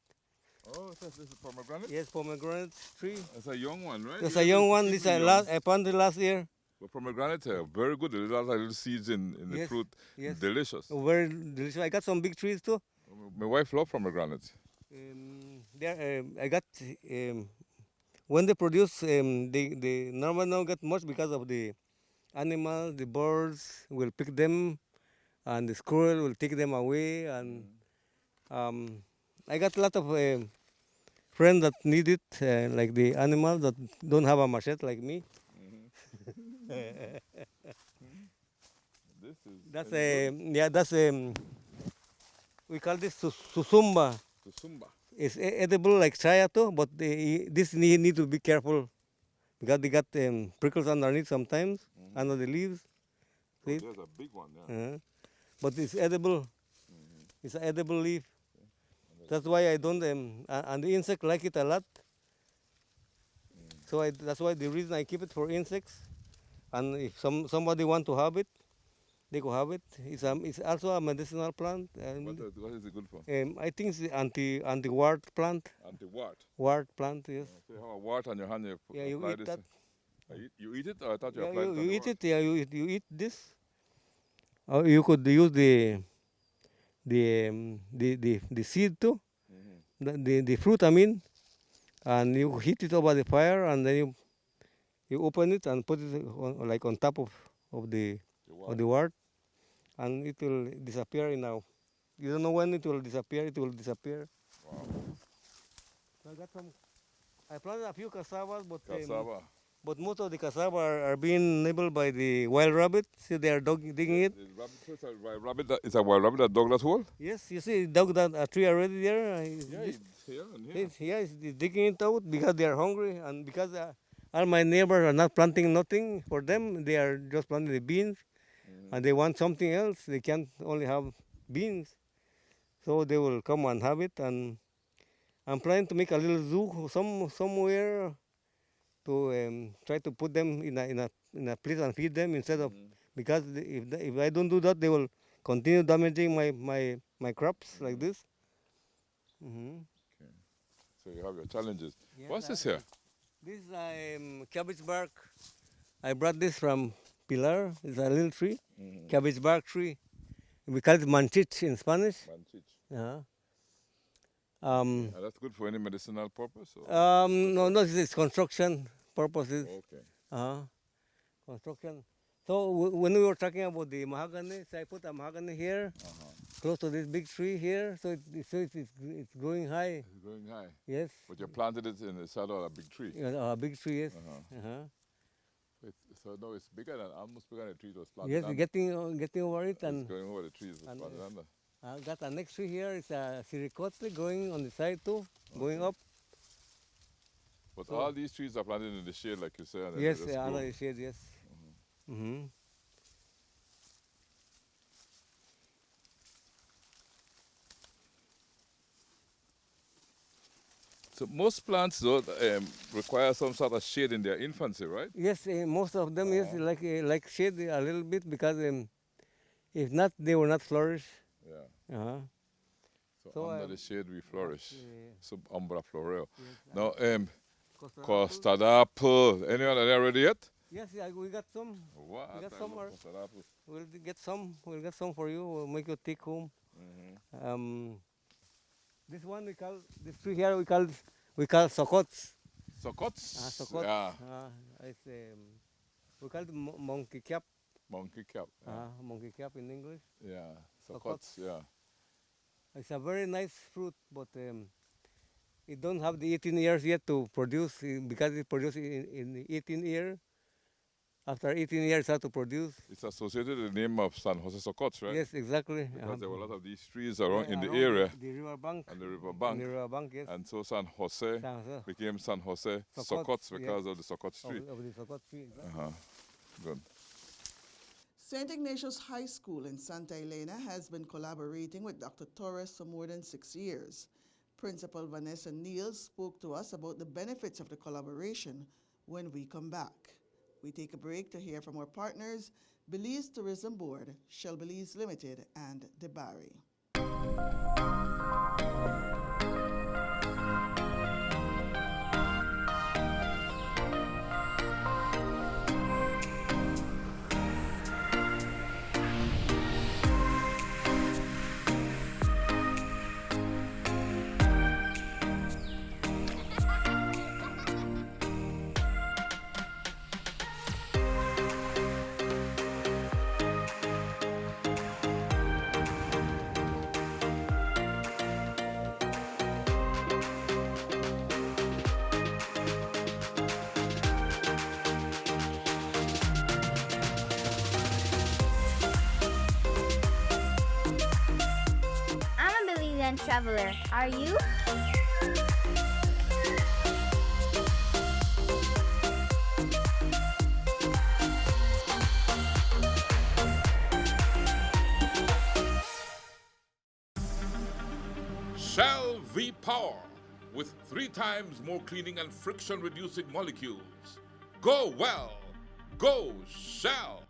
Oh, this is pomegranate? Yes, pomegranate tree. It's a young one, right? It's Yeah, a young one. it's This really I planted last year. But pomegranate are very good. There's a lot of little seeds in the Yes, fruit. yes. Delicious. Very delicious. I got some big trees too. My wife loves pomegranate. There, I got when they produce, they normally don't get much because of the animals. The birds will pick them, and the squirrel will take them away. And I got a lot of friends that need it, like the animals that don't have a machete like me. This is That's very yeah. That's we call this susumba. good. Tusumba. It's edible like chaya too, but this need to be careful because they got prickles underneath sometimes under the leaves. Oh, See? there's a big one, yeah. But it's edible. It's an edible leaf. That's why I don't. And the insect like it a lot. So that's why the reason I keep it for insects. And if somebody want to have it, they could have it. It's also a medicinal plant. And What is it good for? I think it's the anti-wart plant. Anti-wart. Wart plant, yes. So you have a wart on your hand, you Yeah, you apply eat this. that. You eat it, or I thought you Yeah, applied it on you the eat wart? it. Yeah, you eat this. Or you could use the seed too. The fruit, I mean, and you heat it over the fire, and then you open it and put it on top of the wart, and it will disappear in now. You don't know when it will disappear. It will disappear. Wow. So I planted a few cassavas, Cassava. but most of the cassava are being nibbled by the wild rabbit. See, they are digging it. The rabbit, so it's a wild rabbit that dug that hole? Yes, you see, dug that a tree already there. Yeah, it's here and here. He's digging it out because they are hungry, and because all my neighbors are not planting nothing for them. They are just planting the beans, and they want something else. They can't only have beans, so they will come and have it. And I'm planning to make a little zoo somewhere to try to put them in a place and feed them instead of because if I don't do that, they will continue damaging my crops like this. So you have your challenges. Yes, What's this here? This is cabbage bark. I brought this from Pilar. It's a little tree, cabbage bark tree. We call it manchich in Spanish. Manchich. And that's good for any medicinal purpose? Or? no, it's construction purposes. Okay. Construction. So when we were talking about the mahogany, so I put a mahogany here, close to this big tree here, so it's growing high. It's going high. Yes. But you planted it in the shadow of a big tree. Yeah, a big tree, yes. So now it's bigger than almost bigger than the tree it was planted Yes, under. getting over it, and It's going over the trees it was and, planted under. I got a next tree here. It's a siricote going on the side too, going up. But all these trees are planted in the shade, like you said. And Yes, they just under grow. the shade, yes. So most plants though require some sort of shade in their infancy, right? Yes, most of them is like shade a little bit because if not, they will not flourish. Yeah. So So under the shade we flourish. yeah. Sub umbra floreo. Yes, Now, custard apple. custard apple. Anyone are there ready yet? Yes, yeah, we got some. What? We got I some love are- custard apples. We'll get some. We'll get some for you. We'll make you take home. This one this tree here we call sokots. Sokots? Sokots. Yeah. It's we call it monkey cap. Monkey cap. Yeah. Monkey cap in English. Yeah. Sokots. Sokots, yeah. It's a very nice fruit, but it don't have the 18 years yet to produce because it produces in the 18 year. After 18 years, it has to produce. It's associated with the name of San Jose Sokots, right? Yes, exactly. Because there were a lot of these trees around in the around area the river bank. and the river On bank. the river bank, yes. And so San Jose San Jose. became San Jose Sokots, Sokots yes. because of the Sokots tree. Of the Sokot tree. Exactly. Good. St. Ignatius High School in Santa Elena has been collaborating with Dr. Torres for more than 6 years. Principal Vanessa Neal spoke to us about the benefits of the collaboration when we come back. We take a break to hear from our partners, Belize Tourism Board, Shell Belize Limited, and DeBarry. I'm a Belizean traveler. Are you? Shell V Power with 3 times more cleaning and friction reducing molecules. Go well. Go Shell.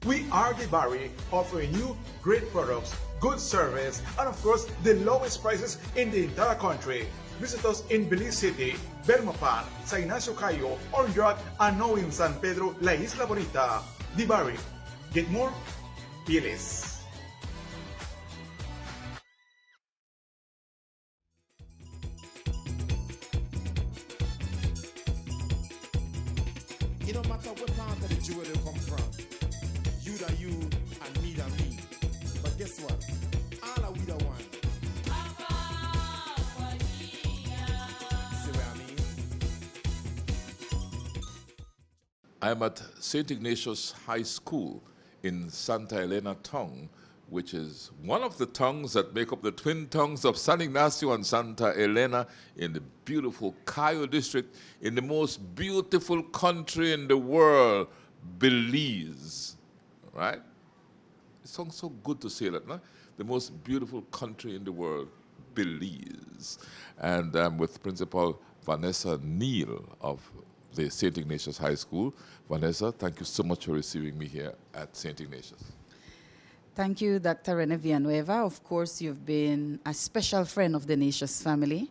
We are DeBarry, offering you great products, good service, and of course, the lowest prices in the entire country. Visit us in Belize City, Belmopan, Sa Ignacio Cayo, Orange, and now in San Pedro, La Isla Bonita. DeBarry. Get more? Be less. It don't matter what part of the jewel they come from. You that you and me that me. But guess what? All are we the one. See what I mean? I'm at St. Ignatius High School in Santa Elena Tongue, which is one of the tongues that make up the twin tongues of San Ignacio and Santa Elena in the beautiful Cayo District in the most beautiful country in the world, Belize. Right? It sounds so good to say that, no? The most beautiful country in the world, Belize. And I'm with Principal Vanessa Neal of the St. Ignatius High School. Vanessa, thank you so much for receiving me here at St. Ignatius. Thank you, Dr. Rene Villanueva. Of course, you've been a special friend of the Ignatius family,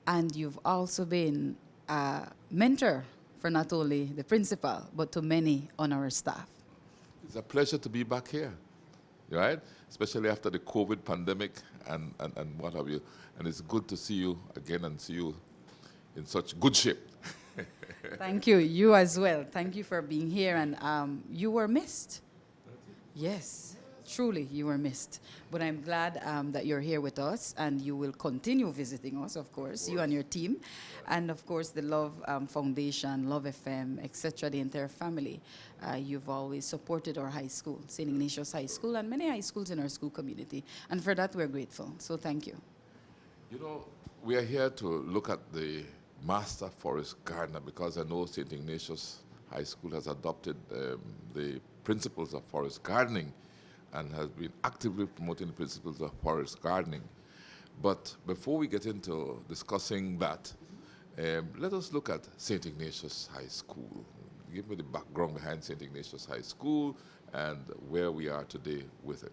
and you've also been a mentor for not only the principal, but to many on our staff. It's a pleasure to be back here, right? Especially after the COVID pandemic and what have you. And it's good to see you again and see you in such good shape. Thank you. You as well. Thank you for being here. And you were missed. Yes, truly, you were missed. But I'm glad that you're here with us, and you will continue visiting us, of course, you and your team. And, of course, the Love Foundation, Love FM, etc., the entire family. You've always supported our high school, St. Ignatius High School, and many high schools in our school community. And for that, we're grateful. So thank you. You know, we are here to look at the Master Forest Gardener because I know St. Ignatius High School has adopted the principles of forest gardening and has been actively promoting the principles of forest gardening. But before we get into discussing that, let us look at St. Ignatius High School. Give me the background behind St. Ignatius High School and where we are today with it.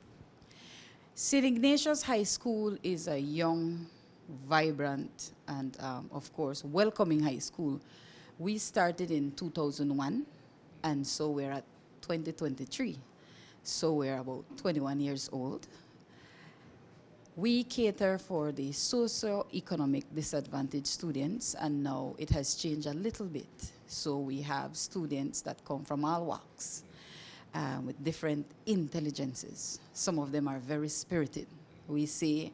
St. Ignatius High School is a young, vibrant, and of course, welcoming high school. We started in 2001, and so we're at 2023. So we're about 21 years old. We cater for the socio-economic disadvantaged students, and now it has changed a little bit. So we have students that come from all walks with different intelligences. Some of them are very spirited. We say,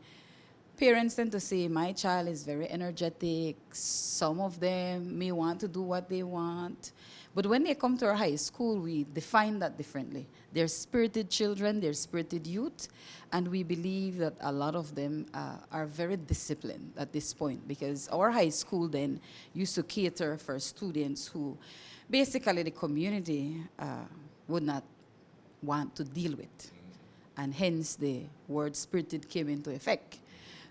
parents tend to say, my child is very energetic. Some of them may want to do what they want. But when they come to our high school, we define that differently. They're spirited children, they're spirited youth, and we believe that a lot of them are very disciplined at this point, because our high school then used to cater for students who basically the community would not want to deal with. And hence the word spirited came into effect.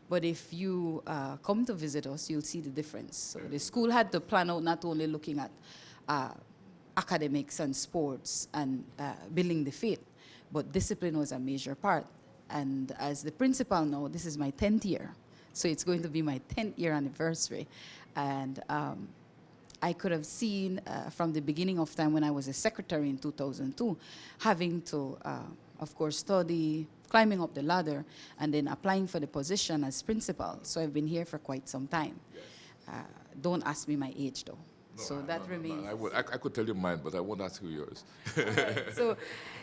But if you come to visit us, you'll see the difference. So the school had to plan out not only looking at academics and sports and building the faith, but discipline was a major part. And as the principal now, this is my 10th year. So it's going to be my 10th year anniversary. And I could have seen from the beginning of time when I was a secretary in 2002, having to, of course, study, climbing up the ladder, and then applying for the position as principal. So I've been here for quite some time. Don't ask me my age, though. No, so that remains. I could tell you mine, but I won't ask you yours.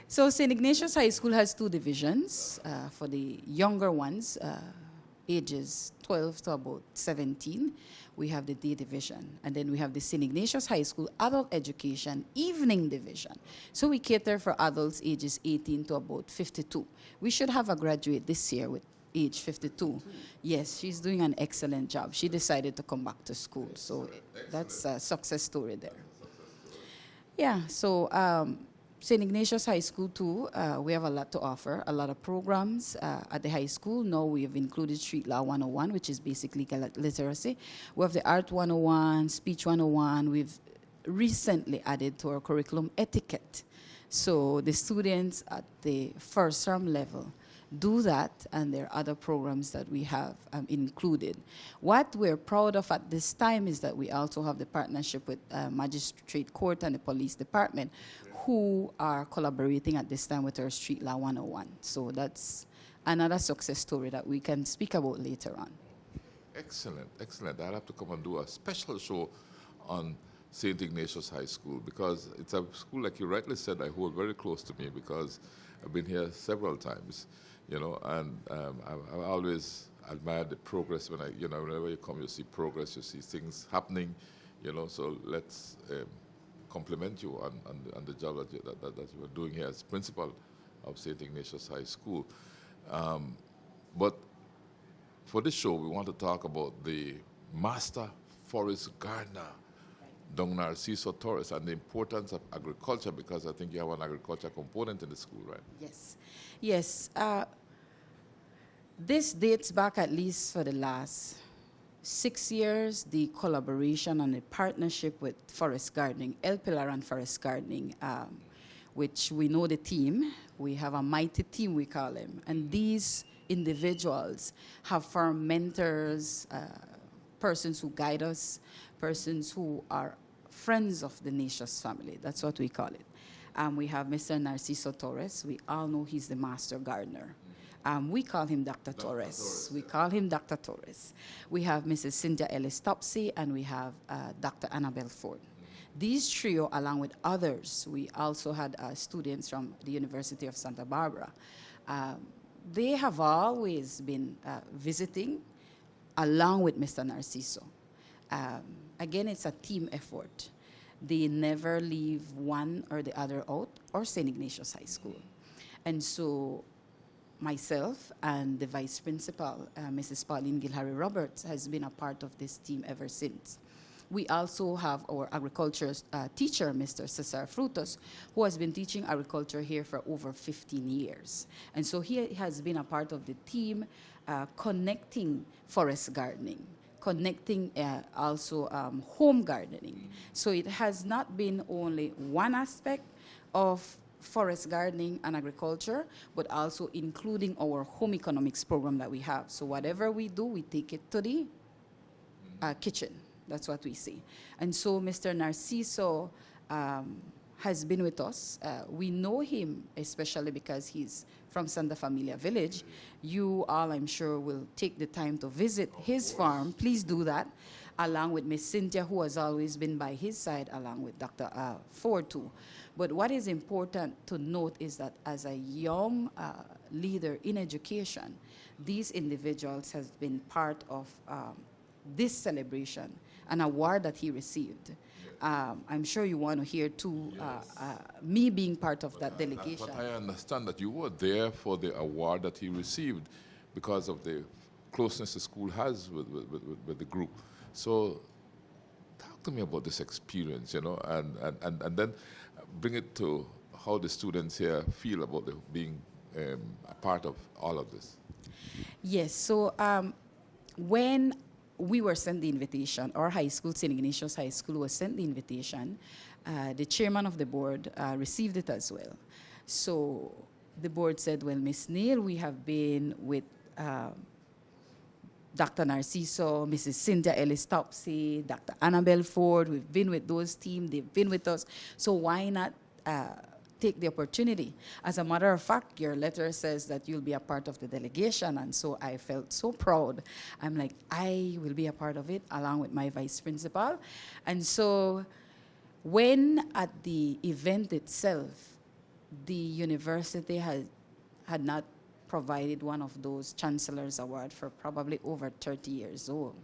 So St. Ignatius High School has two divisions for the younger ones, ages 12 to about 17. We have the day division, and then we have the St. Ignatius High School Adult Education Evening Division. So we cater for adults ages 18 to about 52. We should have a graduate this year with age 52. Yes, she's doing an excellent job. She decided to come back to school, so that's a success story there. Yeah, so St. Ignatius High School too, we have a lot to offer, a lot of programs at the high school. Now we have included Street Law 101, which is basically literacy. We have the Art 101, Speech 101. We've recently added to our curriculum etiquette. So the students at the first term level do that, and there are other programs that we have included. What we're proud of at this time is that we also have the partnership with Magistrate Court and the Police Department, who are collaborating at this time with our Street Law 101. So that's another success story that we can speak about later on. Excellent, excellent. I'll have to come and do a special show on St. Ignatius High School, because it's a school, like you rightly said, I hold very close to me because I've been here several times, you know, and I always admire the progress when whenever you come, you see progress, you see things happening, you know, so let's compliment you on the job that you are doing here as principal of St. Ignatius High School. But for this show, we want to talk about the Master Forest Gardener, Don Narciso Torres, and the importance of agriculture, because I think you have an agriculture component in the school, right? Yes. Yes. This dates back at least for the last 6 years, the collaboration and the partnership with forest gardening, El Pilar and Forest Gardening, which we know the team. We have a mighty team, we call them. And these individuals have firm mentors, persons who guide us, persons who are friends of the Ignatius family. That's what we call it. We have Mr. Narciso Torres. We all know he's the master gardener. We call him Dr. Torres. We call him Dr. Torres. We have Mrs. Cynthia Ellis Topsy, and we have Dr. Annabelle Ford. These trio, along with others, we also had students from the University of Santa Barbara. They have always been visiting along with Mr. Narciso. Again, it's a team effort. They never leave one or the other out, or St. Ignatius High School. And so myself and the vice principal, Mrs. Pauline Gilhari Roberts, has been a part of this team ever since. We also have our agriculture teacher, Mr. Cesar Frutos, who has been teaching agriculture here for over 15 years. And so he has been a part of the team connecting forest gardening, connecting also home gardening. So it has not been only one aspect of forest gardening and agriculture, but also including our home economics program that we have. So whatever we do, we take it to the kitchen. That's what we see. And so Mr. Narciso has been with us. We know him especially because he's from Santa Familia Village. You all, I'm sure, will take the time to visit his farm. Please do that, along with Miss Cynthia, who has always been by his side, along with Dr. Ford, too. But what is important to note is that as a young leader in education, these individuals have been part of this celebration, an award that he received. I'm sure you want to hear, too, me being part of that delegation. But I understand that you were there for the award that he received because of the closeness the school has with the group. So to me about this experience, and then bring it to how the students here feel about being a part of all of this. Yes, so when we were sent the invitation, our high school, St. Ignatius High School, was sent the invitation. The chairman of the board received it as well. So the board said, well, Miss Neil, we have been with Dr. Narciso, Mrs. Cynthia Ellis-Topsy, Dr. Annabelle Ford. We've been with those teams. They've been with us. So why not take the opportunity? As a matter of fact, your letter says that you'll be a part of the delegation. And so I felt so proud. I'm like, I will be a part of it along with my vice principal. And so when at the event itself, the university had not provided one of those Chancellor's Award for probably over 30 years old.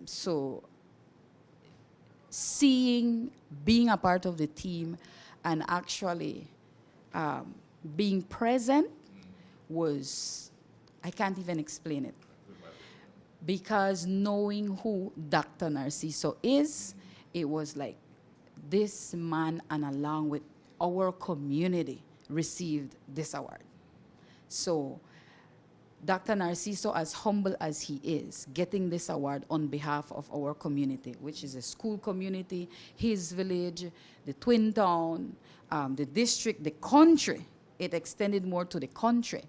So being a part of the team and actually being present was, I can't even explain it. Because knowing who Dr. Narciso is, it was like this man and along with our community received this award. So Dr. Narciso, as humble as he is, getting this award on behalf of our community, which is a school community, his village, the twin town, the district, the country. It extended more to the country.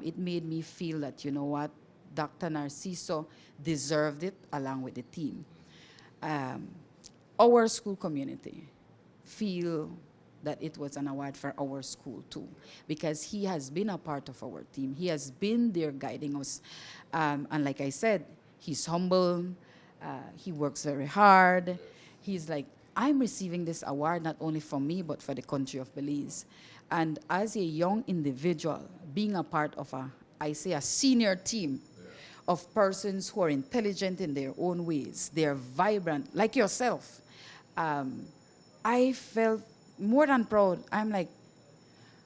It made me feel that, you know what, Dr. Narciso deserved it along with the team. Our school community feel that it was an award for our school too, because he has been a part of our team. He has been there guiding us. And like I said, he's humble, he works very hard. He's like, I'm receiving this award not only for me, but for the country of Belize. And as a young individual, being a part of a senior team of persons who are intelligent in their own ways, they're vibrant, like yourself, I felt more than proud. I'm like,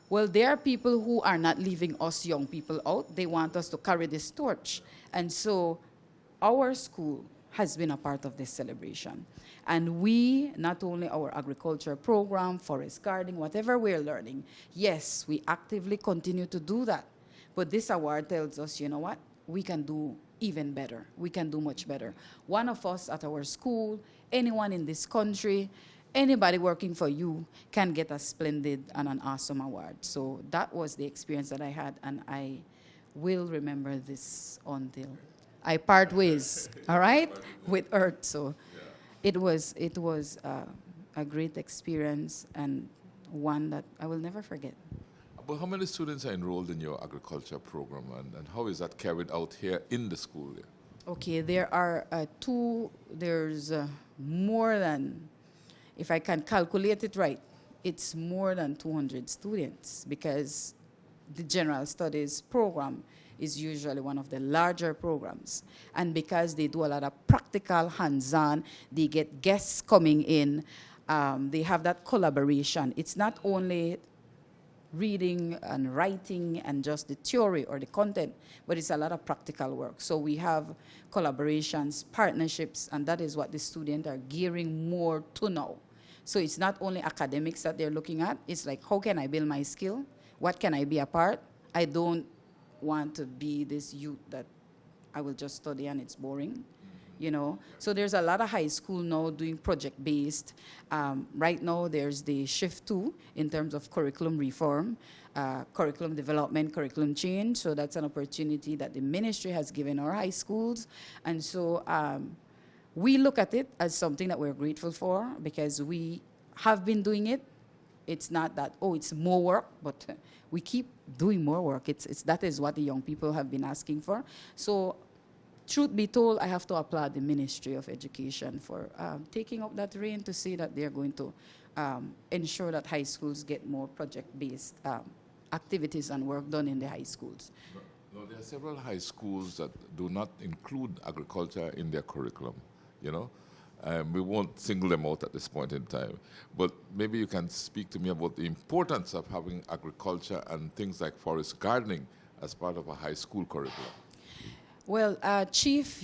well, there are people who are not leaving us young people out. They want us to carry this torch. And so our school has been a part of this celebration. And we, not only our agriculture program, forest gardening, whatever we're learning, yes, we actively continue to do that. But this award tells us, you know what? We can do even better. We can do much better. One of us at our school, anyone in this country, anybody working for you can get a splendid and an awesome award. So that was the experience that I had, and I will remember this until I part ways, all right, with Earth. So it was a great experience and one that I will never forget. But how many students are enrolled in your agriculture program, and how is that carried out here in the school? Okay, there are there's more than, if I can calculate it right, it's more than 200 students, because the general studies program is usually one of the larger programs. And because they do a lot of practical, hands-on, they get guests coming in, they have that collaboration. It's not only reading and writing and just the theory or the content, but it's a lot of practical work. So we have collaborations, partnerships, and that is what the students are gearing more to now. So it's not only academics that they're looking at, it's like, how can I build my skill? What can I be a part? I don't want to be this youth that I will just study and it's boring, you know? So there's a lot of high school now doing project-based. Right now there's the shift too in terms of curriculum reform, curriculum development, curriculum change. So that's an opportunity that the ministry has given our high schools. And so we look at it as something that we're grateful for, because we have been doing it. It's not that, oh, it's more work, but we keep doing more work. That is what the young people have been asking for. So truth be told, I have to applaud the Ministry of Education for taking up that reign to say that they're going to ensure that high schools get more project-based activities and work done in the high schools. No, there are several high schools that do not include agriculture in their curriculum, you know. We won't single them out at this point in time, but maybe you can speak to me about the importance of having agriculture and things like forest gardening as part of a high school curriculum. Well, Chief,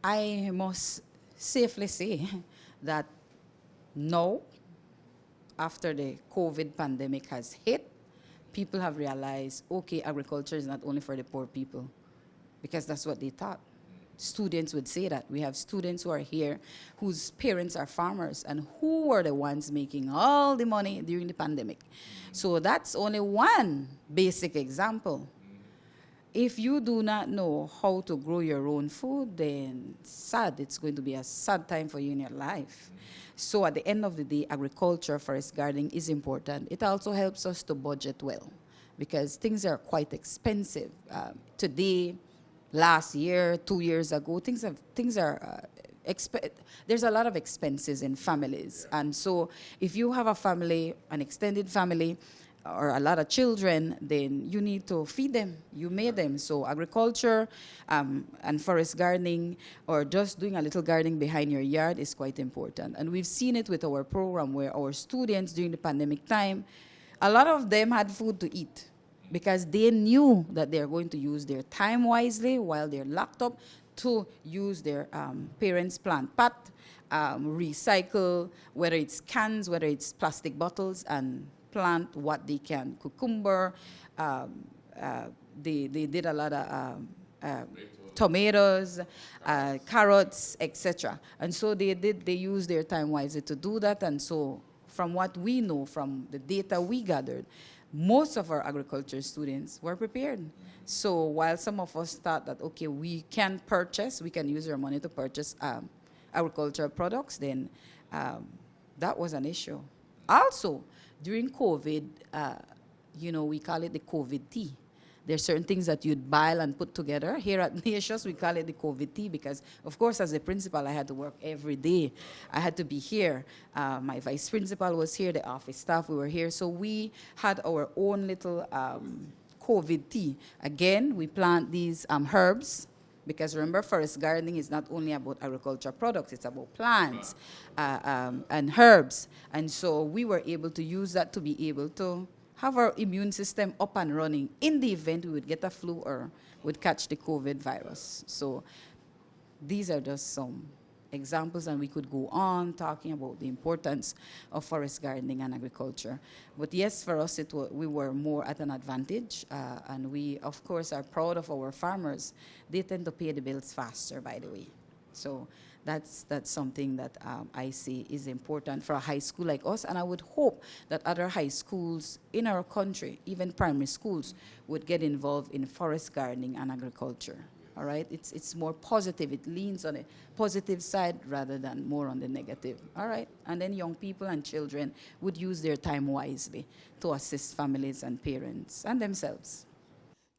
I must safely say that now, after the COVID pandemic has hit, people have realized, okay, agriculture is not only for the poor people, because that's what they thought. Students would say that. We have students who are here whose parents are farmers and who were the ones making all the money during the pandemic. So that's only one basic example. If you do not know how to grow your own food, then sad, it's going to be a sad time for you in your life. So at the end of the day, agriculture, forest gardening is important. It also helps us to budget well because things are quite expensive. Today, last year, 2 years ago, there's a lot of expenses in families. And so if you have a family, an extended family, or a lot of children, then you need to feed them. You made them. So agriculture and forest gardening, or just doing a little gardening behind your yard is quite important. And we've seen it with our program where our students during the pandemic time, a lot of them had food to eat because they knew that they're going to use their time wisely while they're locked up to use their parents' plant pot, recycle, whether it's cans, whether it's plastic bottles, and plant what they can. Cucumber, they did a lot of tomatoes, carrots, etc. And so they used their time wisely to do that. And so from what we know, from the data we gathered, most of our agriculture students were prepared. So while some of us thought that, okay, we can use our money to purchase agricultural products, then that was an issue. Also, during COVID, we call it the COVID tea. There are certain things that you'd boil and put together. Here at Nations, we call it the COVID tea because, of course, as a principal, I had to work every day. I had to be here. My vice principal was here, the office staff, we were here. So we had our own little COVID tea. Again, we plant these herbs because remember, forest gardening is not only about agricultural products, it's about plants and herbs. And so we were able to use that to be able to have our immune system up and running in the event we would get a flu or would catch the COVID virus. So these are just some examples, and we could go on talking about the importance of forest gardening and agriculture. But yes, for us, we were more at an advantage, and we, of course, are proud of our farmers. They tend to pay the bills faster, by the way. So that's something that I see is important for a high school like us, and I would hope that other high schools in our country, even primary schools, would get involved in forest gardening and agriculture. All right, it's more positive. It leans on a positive side rather than more on the negative. All right, and then young people and children would use their time wisely to assist families and parents and themselves.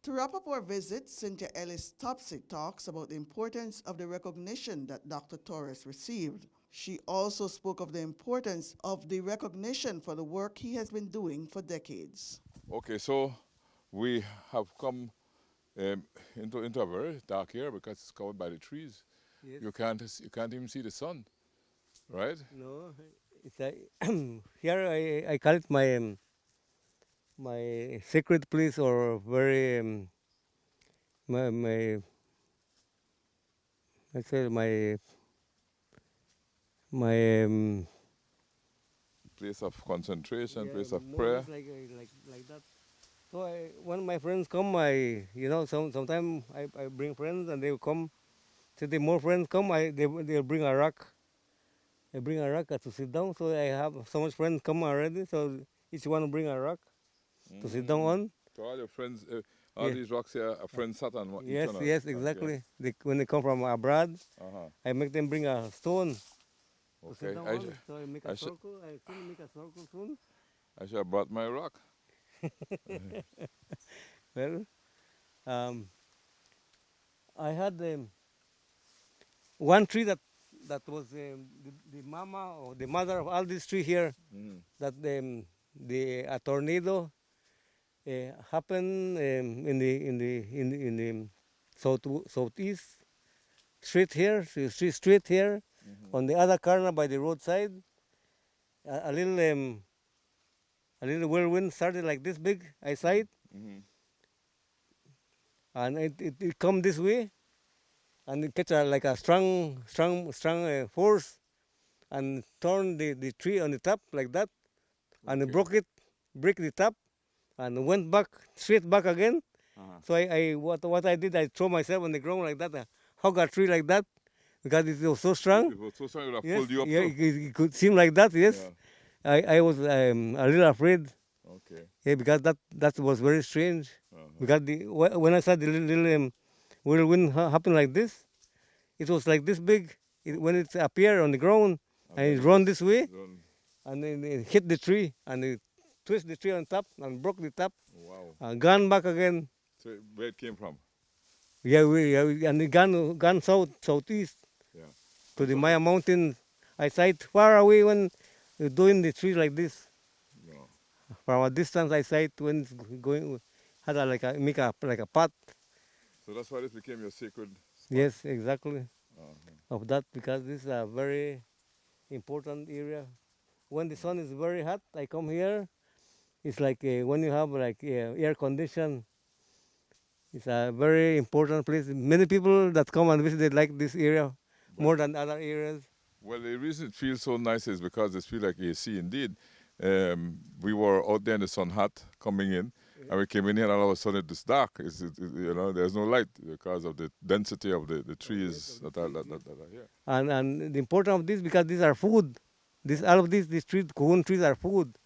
To wrap up our visit, Cynthia Ellis Topsy talks about the importance of the recognition that Dr. Torres received. She also spoke of the importance of the recognition for the work he has been doing for decades. Okay, so we have come into a very dark area because it's covered by the trees. Yes. You can't even see the sun, right? No, it's here I call it my secret place, or very my let's say my Place of concentration, place of more prayer. like that. So when my friends come, sometimes I bring friends and they will come. So the more friends come, they'll bring a rock. I bring a rock to sit down. So I have so much friends come already. So each one bring a rock to sit down on. So all your friends, all these rocks here, a friend sat on each Yes, one. yes, exactly. When they come from abroad, Uh-huh. I make them bring a stone to sit Okay, down on. So I make a circle. I still make a circle soon. I should have brought my rock. Well, I had one tree that was the mama or the mother of all these trees here. That a tornado happened in the southeast street here, street here, on the other corner by the roadside. A little whirlwind started like this big. I saw it, and it come this way, and it catch like a strong force, and turn the tree on the top like that, and Okay. break the top, and went back straight back again. Uh-huh. So what I did, I throw myself on the ground like that, hug a tree like that, because it was so strong. It was so strong it would have Yes, pulled you up yeah, too. it could seem like that. Yes, Yeah. I was a little afraid. Okay. Yeah, because that was very strange. Uh-huh. Because when I saw the little whirlwind happen like this, it was like this big. When it appeared on the ground and it run this way, Run. and then it hit the tree and it twist the tree on top and broke the top, Wow. gone back again. So where it came from? And it gone southeast Yeah. to the Maya Mountain. I sight far away when you're doing the tree like this. No. From a distance, I sight when it's going, had a, make a like a path. So that's why this became your sacred spot. Yes, exactly. Uh-huh. Of that, because this is a very important area. When the sun is very hot, I come here. It's like when you have like air condition. It's a very important place. Many people that come and visit, they like this area more than other areas. Well, the reason it feels so nice is because it feels like AC indeed. We were out there in the sun hot coming in, and we came in here and all of a sudden it's dark. There's no light because of the density of the trees that are here. And the importance of this, because these are food. All of these trees, cocoon trees are food.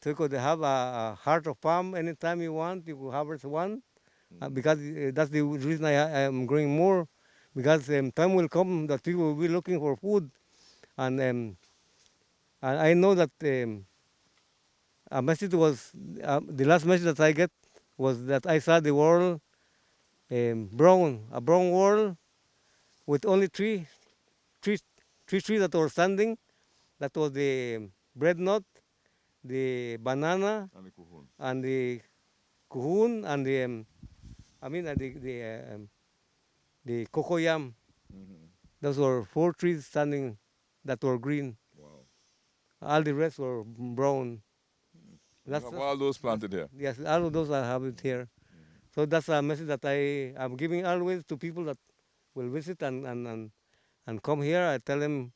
So you could have a heart of palm anytime you want. You could harvest one, because that's the reason I am growing more. Because time will come that people will be looking for food, and I know that a message was the last message that I get was that I saw the world a brown world with only three trees that were standing. That was the bread nut, the banana, And the cocoon. and the kuhun, and the cocoyam. Those were 4 trees standing that were green. Wow. All the rest were brown. You have all those planted here. Yes, all of those I have it here. So that's a message that I am giving always to people that will visit and come here. I tell them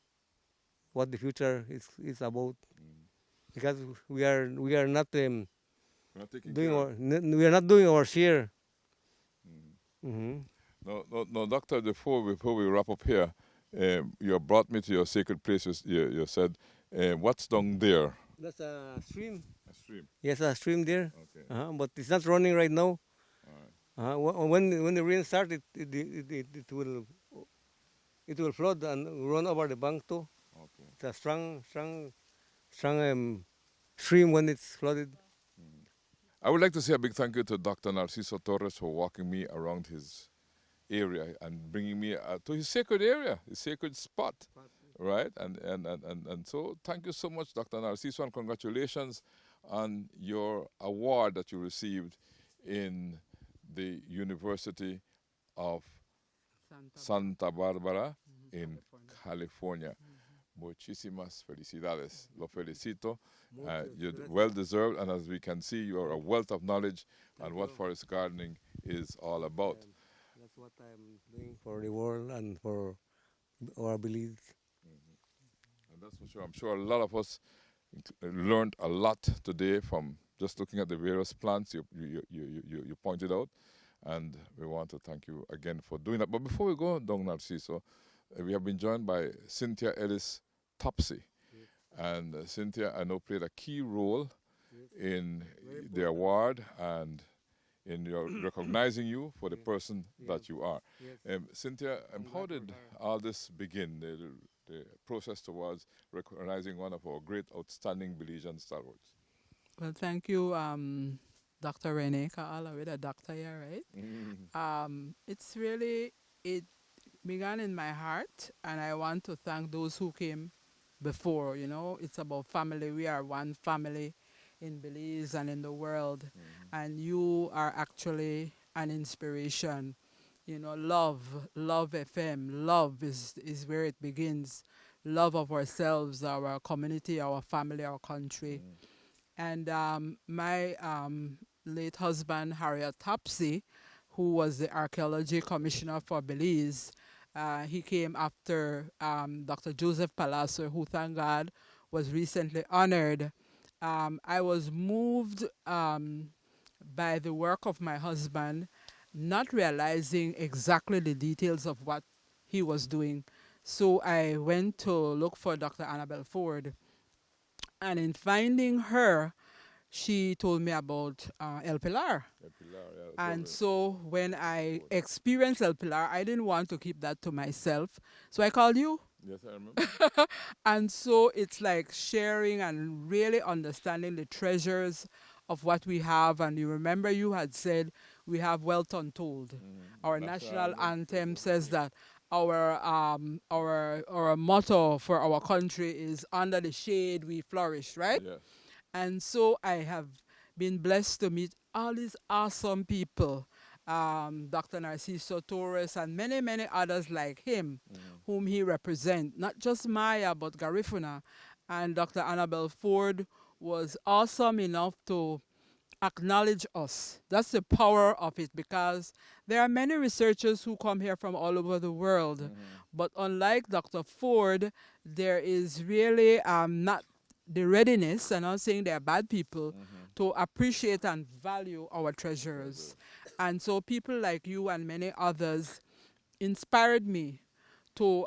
what the future is about, because we are not We're not taking doing care of. we are not doing our share. No, Doctor, before we wrap up here, you brought me to your sacred place. You said, what's down there? That's a stream. A stream. Yes, a stream there. Okay. But it's not running right now. All right. When the rain starts, it will flood and run over the bank too. Okay. It's a strong stream when it's flooded. I would like to say a big thank you to Dr. Narciso Torres for walking me around his area and bringing me to his sacred area, his sacred spot, right? And so thank you so much, Dr. Narciso, and congratulations on your award that you received in the University of Santa Barbara in California. Muchísimas felicidades. Lo felicito. You're well deserved, and as we can see, you are a wealth of knowledge on what forest gardening is all about. That's what I'm doing for the world and for our Belize. And that's for sure. I'm sure a lot of us learned a lot today from just looking at the various plants you pointed out, and we want to thank you again for doing that. But before we go, Dong Narciso, we have been joined by Cynthia Ellis Topsy. Yes. And Cynthia, I know, played a key role in the award and in your recognizing you for the person that you are. Yes. Cynthia, how did all this begin, the process towards recognizing one of our great, outstanding Belizean stalwarts? Well, thank you, Dr. Rene Kaala, with a doctor here, right? It's really, it began in my heart, and I want to thank those who came before. It's about family. We are one family in Belize and in the world, and you are actually an inspiration. Love FM, love is where it begins. Love of ourselves, our community, our family, our country. And my late husband, Harriet Topsy, who was the archaeology commissioner for Belize, He came after Dr. Joseph Palazzo, who, thank God, was recently honored. I was moved by the work of my husband, not realizing exactly the details of what he was doing. So I went to look for Dr. Annabelle Ford. And in finding her, she told me about El Pilar. El Pilar, yeah, And government. so when I experienced El Pilar, I didn't want to keep that to myself. So I called you. Yes, I remember. And so it's like sharing and really understanding the treasures of what we have. And you remember you had said we have wealth untold. Our national anthem says that our motto for our country is under the shade we flourish, right? Yes. And so I have been blessed to meet all these awesome people, Dr. Narciso Torres and many, many others like him, whom he represents, not just Maya, but Garifuna. And Dr. Annabelle Ford was awesome enough to acknowledge us. That's the power of it, because there are many researchers who come here from all over the world. But unlike Dr. Ford, there is really not the readiness, and I'm not saying they're bad people, to appreciate and value our treasures. And so people like you and many others inspired me to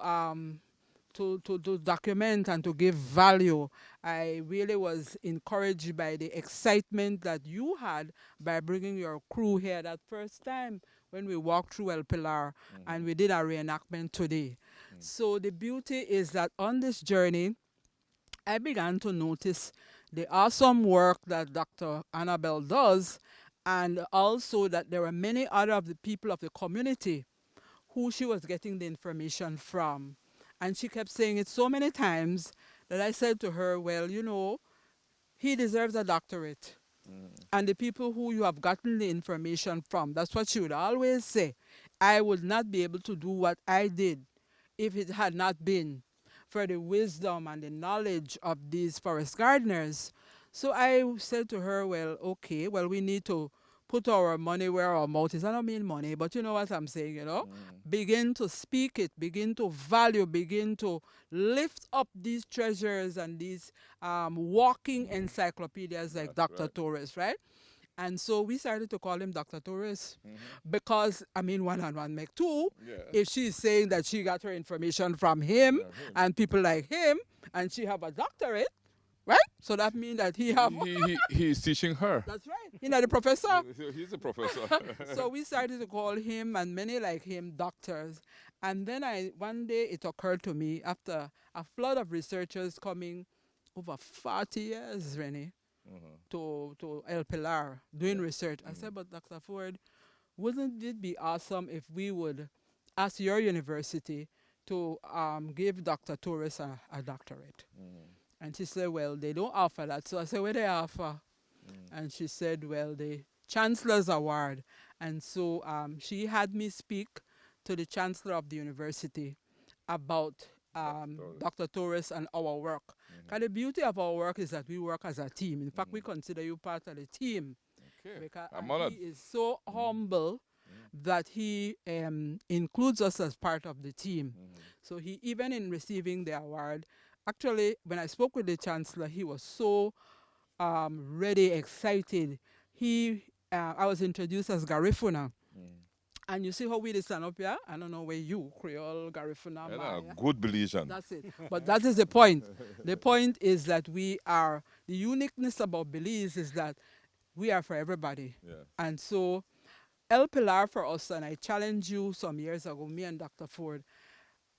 to document and to give value. I really was encouraged by the excitement that you had by bringing your crew here that first time when we walked through El Pilar, and we did a reenactment today. So the beauty is that on this journey, I began to notice the awesome work that Dr. Annabelle does, and also that there were many other of the people of the community who she was getting the information from. And she kept saying it so many times that I said to her, well, you know, he deserves a doctorate. And the people who you have gotten the information from, that's what she would always say. I would not be able to do what I did if it had not been for the wisdom and the knowledge of these forest gardeners. So I said to her, well, okay, well, we need to put our money where our mouth is. I don't mean money, but you know what I'm saying, you know? Begin to speak it, begin to value, begin to lift up these treasures and these walking encyclopedias like Dr. Torres, right? And so we started to call him Dr. Torres because, I mean, one and one make two. Yeah. If she's saying that she got her information from him and people like him, and she have a doctorate, right? So that means that he have... He's teaching her. That's right. You know, the professor. He's a professor. So we started to call him and many like him doctors. And then one day it occurred to me, after a flood of researchers coming over 40 years, Rennie, to El Pilar doing research. I said, but Dr. Ford, wouldn't it be awesome if we would ask your university to give Dr. Torres a doctorate? And she said, well, they don't offer that. So I said, what do they offer? And she said, well, the Chancellor's Award. And so she had me speak to the Chancellor of the university about Dr. Torres and our work. Because the beauty of our work is that we work as a team. In fact, we consider you part of the team. Okay. Because I'm honored. he is so humble that he includes us as part of the team. So he, even in receiving the award, actually, when I spoke with the Chancellor, he was so ready, excited. I was introduced as Garifuna. And you see how we stand up here? I don't know where you, Creole, Garifuna, Maya. Good Belizean. That's it. But that is the point. The point is that the uniqueness about Belize is that we are for everybody. Yeah. And so El Pilar for us, and I challenged you some years ago, me and Dr. Ford,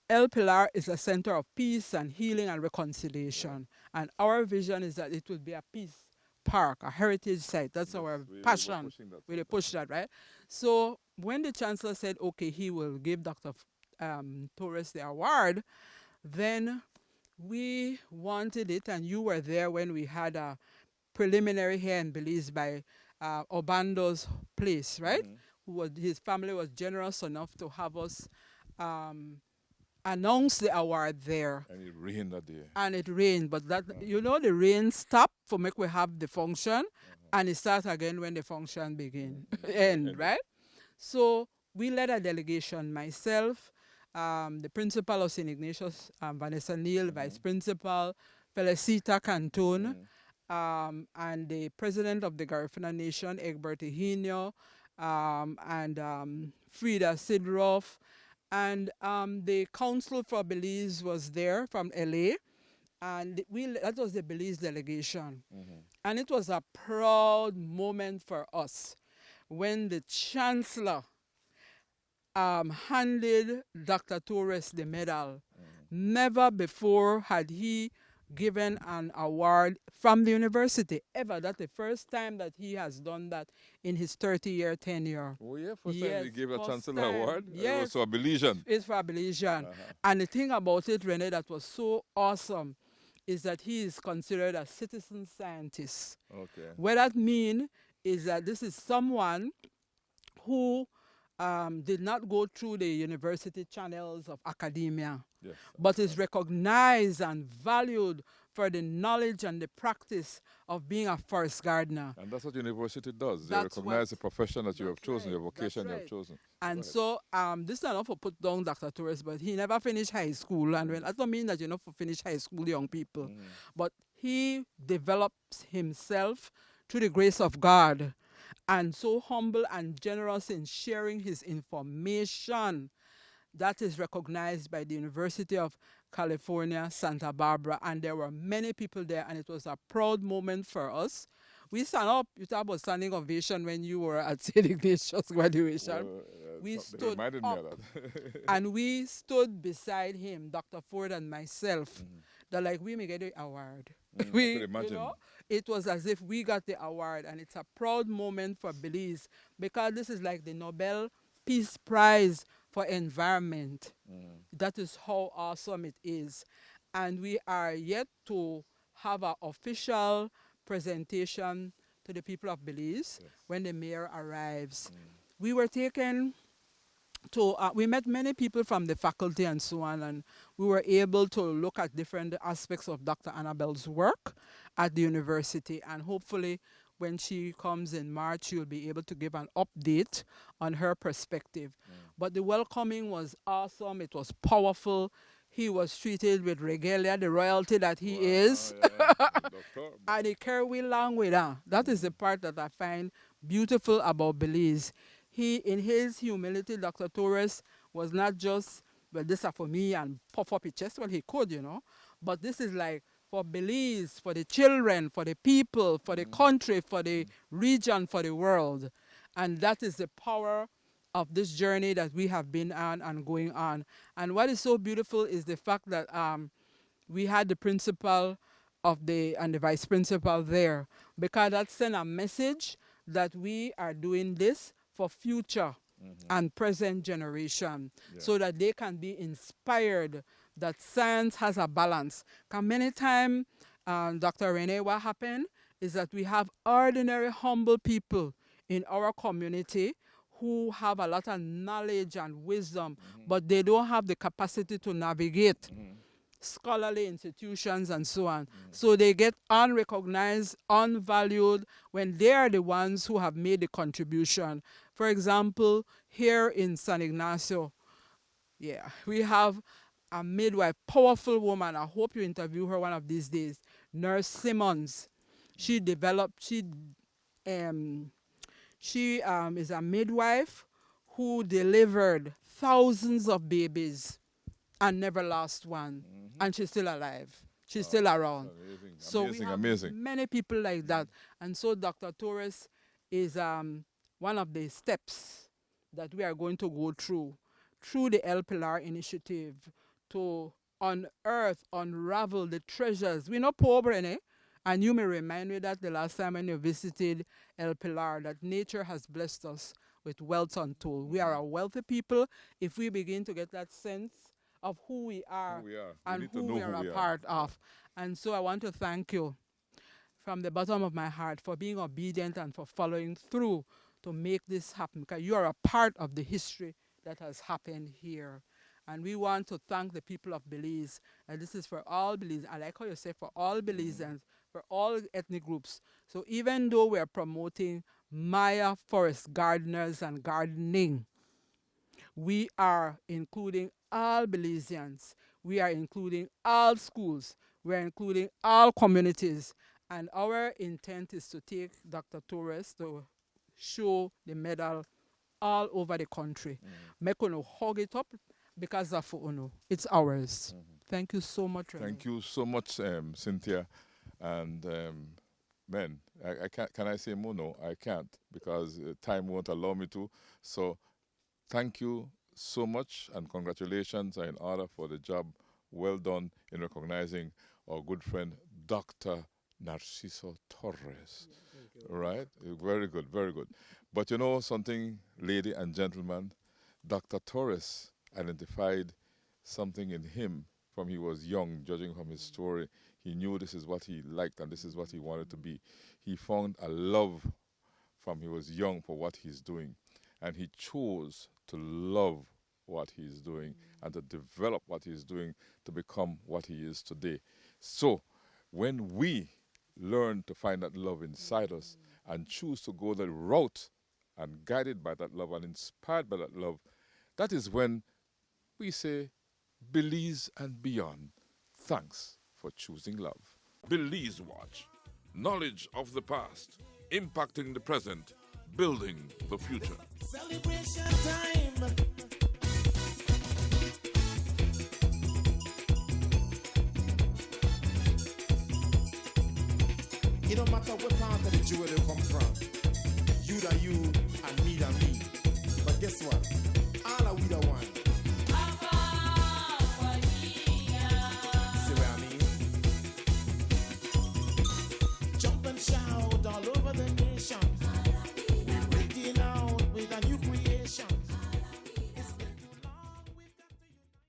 El Pilar is a center of peace and healing and reconciliation. And our vision is that it would be a peace park, a heritage site. That's our passion. We push that, right? So when the Chancellor said, okay, he will give Dr. Torres the award, then we wanted it, and you were there when we had a preliminary here in Belize by Obando's place, right? His family was generous enough to have us announce the award there. And it rained that day. And it rained, but that you know, the rain stopped for make we have the function, and it starts again when the function begin end, right? So we led a delegation, myself, the principal of St. Ignatius, Vanessa Neal, vice principal, Felicita Cantone, and the president of the Garifuna Nation, Egbert Eugenio, and Frida Sidroff, and the council for Belize was there from LA, and that was the Belize delegation. And it was a proud moment for us when the Chancellor handed Dr. Torres the medal. Never before had he given an award from the university, ever. That's the first time that he has done that in his 30-year tenure. Oh, yeah, first time he gave a Chancellor Award? Yes. It was for a Belizean. It's for a Belizean. And the thing about it, Rene, that was so awesome is that he is considered a citizen scientist. Okay. What that means is that this is someone who did not go through the university channels of academia, Yes, but is recognized and valued for the knowledge and the practice of being a forest gardener. And that's what university does. They That's recognize the profession that you have that's chosen, your right, vocation that's you right. have chosen. And Go ahead. so this is not for put down Dr. Torres, but he never finished high school. And when, that don't mean that you're not for finish high school, young people. But he develops himself through the grace of God, and so humble and generous in sharing his information that is recognized by the University of California, Santa Barbara. And there were many people there, and it was a proud moment for us. We stand up, you talk about standing ovation when you were at St. Ignatius graduation. We They stood reminded up me of that. and we stood beside him, Dr. Ford and myself. That like we may get the award. I could imagine. It was as if we got the award, and it's a proud moment for Belize because this is like the Nobel Peace Prize for environment. That is how awesome it is. And we are yet to have an official presentation to the people of Belize when the mayor arrives. We were taken to, we met many people from the faculty and so on, and we were able to look at different aspects of Dr. Annabelle's work at the university, and hopefully when she comes in March, she'll be able to give an update on her perspective. But the welcoming was awesome. It was powerful. He was treated with regalia, the royalty that he is. And he carried along with her. That is the part that I find beautiful about Belize. He, in his humility, Dr. Torres was not just, well, this is for me and puff up his chest. Well, he could, you know. But this is like for Belize, for the children, for the people, for the country, for the region, for the world. And that is the power of this journey that we have been on and going on. And what is so beautiful is the fact that we had the principal of and the vice principal there, because that sent a message that we are doing this for future and present generation, so that they can be inspired that science has a balance. Because many times, Dr. Rene, what happened is that we have ordinary, humble people in our community who have a lot of knowledge and wisdom, but they don't have the capacity to navigate scholarly institutions and so on. So they get unrecognized, unvalued when they are the ones who have made the contribution. For example, here in San Ignacio, we have a midwife, powerful woman. I hope you interview her one of these days, Nurse Simmons. She is a midwife who delivered thousands of babies and never lost one. And she's still alive. She's still around. Amazing. So Amazing, we have amazing. many people like that. And so Dr. Torres is one of the steps that we are going to go through the El Pilar initiative, to unearth, unravel the treasures. We're not poor, Brené. And you may remind me that the last time when you visited El Pilar, that nature has blessed us with wealth untold. We are a wealthy people if we begin to get that sense of who we are, and who we are a part of. And so I want to thank you from the bottom of my heart for being obedient and for following through to make this happen, because you are a part of the history that has happened here. And we want to thank the people of Belize. And this is for all Belize. I like how you say for all Belizeans, for all ethnic groups. So even though we are promoting Maya forest gardeners and gardening, we are including all Belizeans. We are including all schools. We are including all communities. And our intent is to take Dr. Torres to show the medal all over the country. Make uno hug it up because of uno. It's ours. Thank you so much, Rene. Thank you so much, Cynthia. And man, I can't. Can I say more? No, I can't because time won't allow me to. So, thank you so much, and congratulations are in order for the job well done in recognizing our good friend Dr. Narciso Torres. Right? Very good, very good. But you know something, lady and gentlemen, Dr. Torres identified something in him from he was young, judging from his story. He knew this is what he liked and this is what he wanted to be. He found a love from he was young for what he's doing. And he chose to love what he's doing and to develop what he's doing to become what he is today. So when we learn to find that love inside us and choose to go the route and guided by that love and inspired by that love, that is when we say, Belize and beyond, thanks for choosing love. Belize Watch. Knowledge of the past, impacting the present, building the future. Celebration time. It don't matter what part of the jewel they come from. You that you and me that